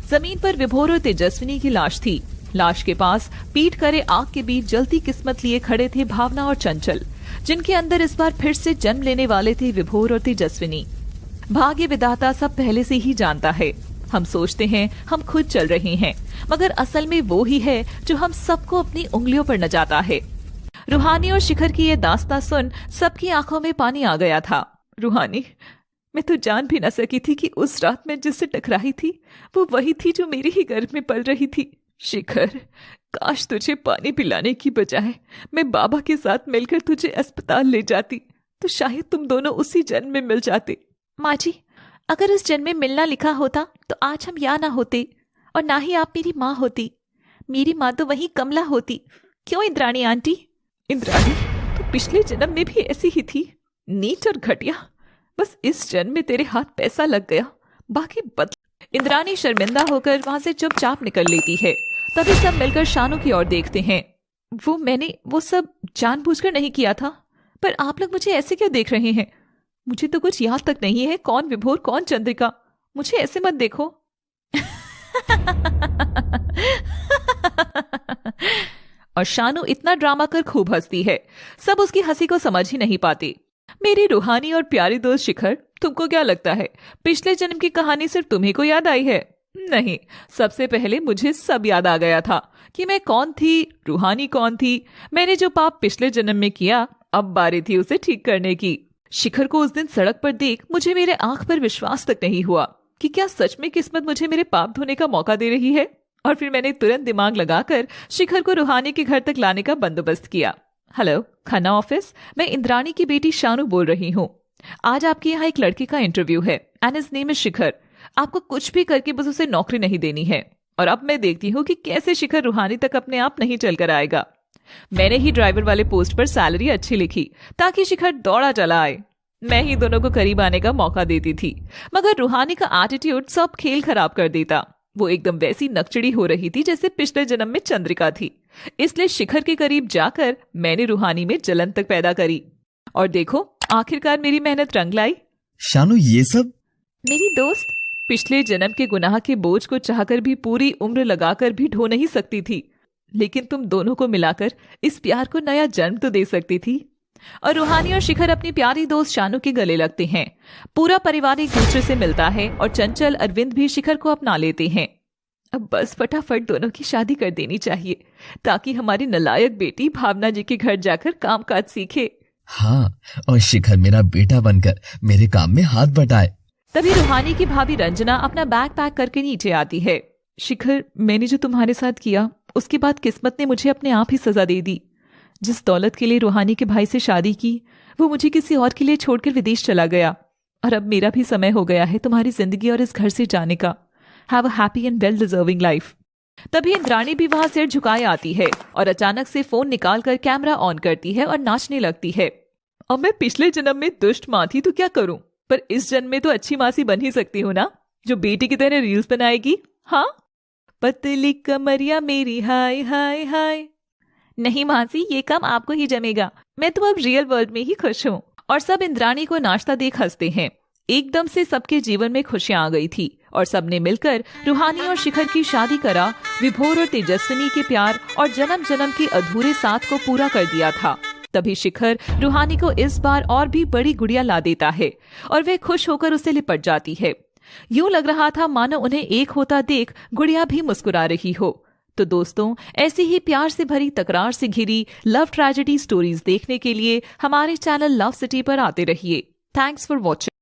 जमीन पर विभोर और तेजस्विनी की लाश थी। लाश के पास पीट करे आग के बीच जलती किस्मत लिए खड़े थे भावना और चंचल, जिनके अंदर इस बार फिर से जन्म लेने वाले थे विभोर और तेजस्विनी। भाग्य विधाता सब पहले से ही जानता है। हम सोचते हैं हम खुद चल रहे हैं, मगर असल में वो ही है जो हम सबको अपनी उंगलियों पर नचाता है। रूहानी और शिखर की ये दास्तां सुन सबकी आंखों में पानी आ गया था। रूहानी, मैं तो जान भी न सकी थी कि उस रात में जिससे टकराई थी वो वही थी जो मेरे ही गर्भ में पल रही थी। शिखर, काश तुझे पानी पिलाने की बजाय मैं बाबा के साथ मिलकर तुझे अस्पताल ले जाती, तो शायद तुम दोनों उसी जन्म में मिल जाते। माँ जी, अगर उस जन्म में मिलना लिखा होता तो आज हम यहाँ ना होते और ना ही आप मेरी माँ होती। मेरी माँ तो वही कमला होती। क्यों इंद्राणी आंटी? इंद्राणी, तो पिछले जन्म में भी ऐसी ही थी, नीच और घटिया। बस इस जन्म में तेरे हाथ पैसा लग गया, बाकी इंद्राणी शर्मिंदा होकर वहां से चुपचाप निकल लेती है। तभी सब मिलकर शानू की ओर देखते हैं। मैंने वो सब जानबूझकर नहीं किया था, पर आप लोग मुझे ऐसे क्यों देख रहे हैं? मुझे तो कुछ याद तक नहीं है कौन विभोर कौन चंद्रिका। मुझे ऐसे मत देखो। और शानू इतना ड्रामा कर खूब हंसती है। सब उसकी हंसी को समझ ही नहीं पाते। मेरी रूहानी और प्यारी दोस्त शिखर, तुमको क्या लगता है पिछले जन्म की कहानी सिर्फ तुम्ही को याद आई है? नहीं, सबसे पहले मुझे सब याद आ गया था कि मैं कौन थी, रूहानी कौन थी। मैंने जो पाप पिछले जन्म में किया, अब बारी थी उसे ठीक करने की। शिखर को उस दिन सड़क पर देख मुझे मेरे आंख पर विश्वास तक नहीं हुआ कि क्या सच में किस्मत मुझे मेरे पाप धोने का मौका दे रही है। और फिर मैंने तुरंत दिमाग लगाकर शिखर को रूहानी के घर तक लाने का बंदोबस्त किया। हेलो, खन्ना ऑफिस, मैं इंद्राणी की बेटी शानू बोल रही हूँ। आज आपके यहाँ एक लड़के का इंटरव्यू है एंड हिज नेम इज शिखर। आपको कुछ भी करके बस उसे नौकरी नहीं देनी है। और अब मैं देखती हूँ कि कैसे शिखर रूहानी तक अपने आप नहीं चलकर आएगा। मैंने ही ड्राइवर वाले पोस्ट पर सैलरी अच्छी लिखी ताकि शिखर दौड़ा चला आए। मैं ही दोनों को करीब आने का मौका देती थी, मगर रूहानी का एटीट्यूड सब खेल खराब कर देता। वो एकदम वैसी नकचड़ी हो रही थी जैसे पिछले जन्म में चंद्रिका थी। इसलिए शिखर के करीब जाकर मैंने रूहानी में जलन तक पैदा करी। और देखो, आखिरकार मेरी मेहनत रंग लाई। शानू, ये सब? मेरी दोस्त, पिछले जन्म के गुनाह के बोझ को चाहकर भी पूरी उम्र लगाकर भी ढो नहीं सकती थी, लेकिन तुम दोनों को मिलाकर इस प्यार को नया जन्म तो दे सकती थी। और रूहानी और शिखर अपनी प्यारी दोस्त शानू के गले लगते हैं। पूरा परिवार एक दूसरे से मिलता है और चंचल, अरविंद भी शिखर को अपना लेते हैं। अब बस फटाफट दोनों की शादी कर देनी चाहिए ताकि हमारी नालायक बेटी भावना जी के घर जाकर काम काज सीखे। हाँ, और शिखर मेरा बेटा बनकर मेरे काम में हाथ बटाए। तभी रूहानी की भाभी रंजना अपना बैग पैक करके नीचे आती है। शिखर, मैंने जो तुम्हारे साथ किया उसके बाद किस्मत ने मुझे अपने आप ही सजा दे दी। जिस दौलत के लिए रूहानी के भाई से शादी की, वो मुझे किसी और के लिए छोड़कर विदेश चला गया। और अब मेरा भी समय हो गया है तुम्हारी जिंदगी और इस घर से जाने का। Have a happy and well deserving life. तभी इंद्राणी भी वहां सिर झुकाए आती है और अचानक से फोन निकालकर कैमरा ऑन करती है और नाचने लगती है। अब मैं पिछले जन्म में दुष्ट माँ थी तो क्या करूं, पर इस जन्म में तो अच्छी मासी बन ही सकती हूँ ना, जो बेटी की तरह रील्स बनाएगी। हाँ, पतली कमरिया मेरी हाय हाय हाय। नहीं मासी, ये काम आपको ही जमेगा। मैं तो अब रियल वर्ल्ड में ही खुश हूँ। और सब इंद्राणी को नाचता देख हंसते हैं। एकदम से सबके जीवन में खुशियां आ गई थी और सबने मिलकर रूहानी और शिखर की शादी करा। विभोर और तेजस्विनी के प्यार और जन्म जन्म के अधूरे साथ को पूरा कर दिया था। तभी शिखर रूहानी को इस बार और भी बड़ी गुड़िया ला देता है और वे खुश होकर उसे लिपट जाती है। यूं लग रहा था मानो उन्हें एक होता देख गुड़िया भी मुस्कुरा रही हो। तो दोस्तों, ऐसी ही प्यार से भरी तकरार से घिरी लव ट्रेजेडी स्टोरीज देखने के लिए हमारे चैनल लव सिटी पर आते रहिए। Thanks for watching.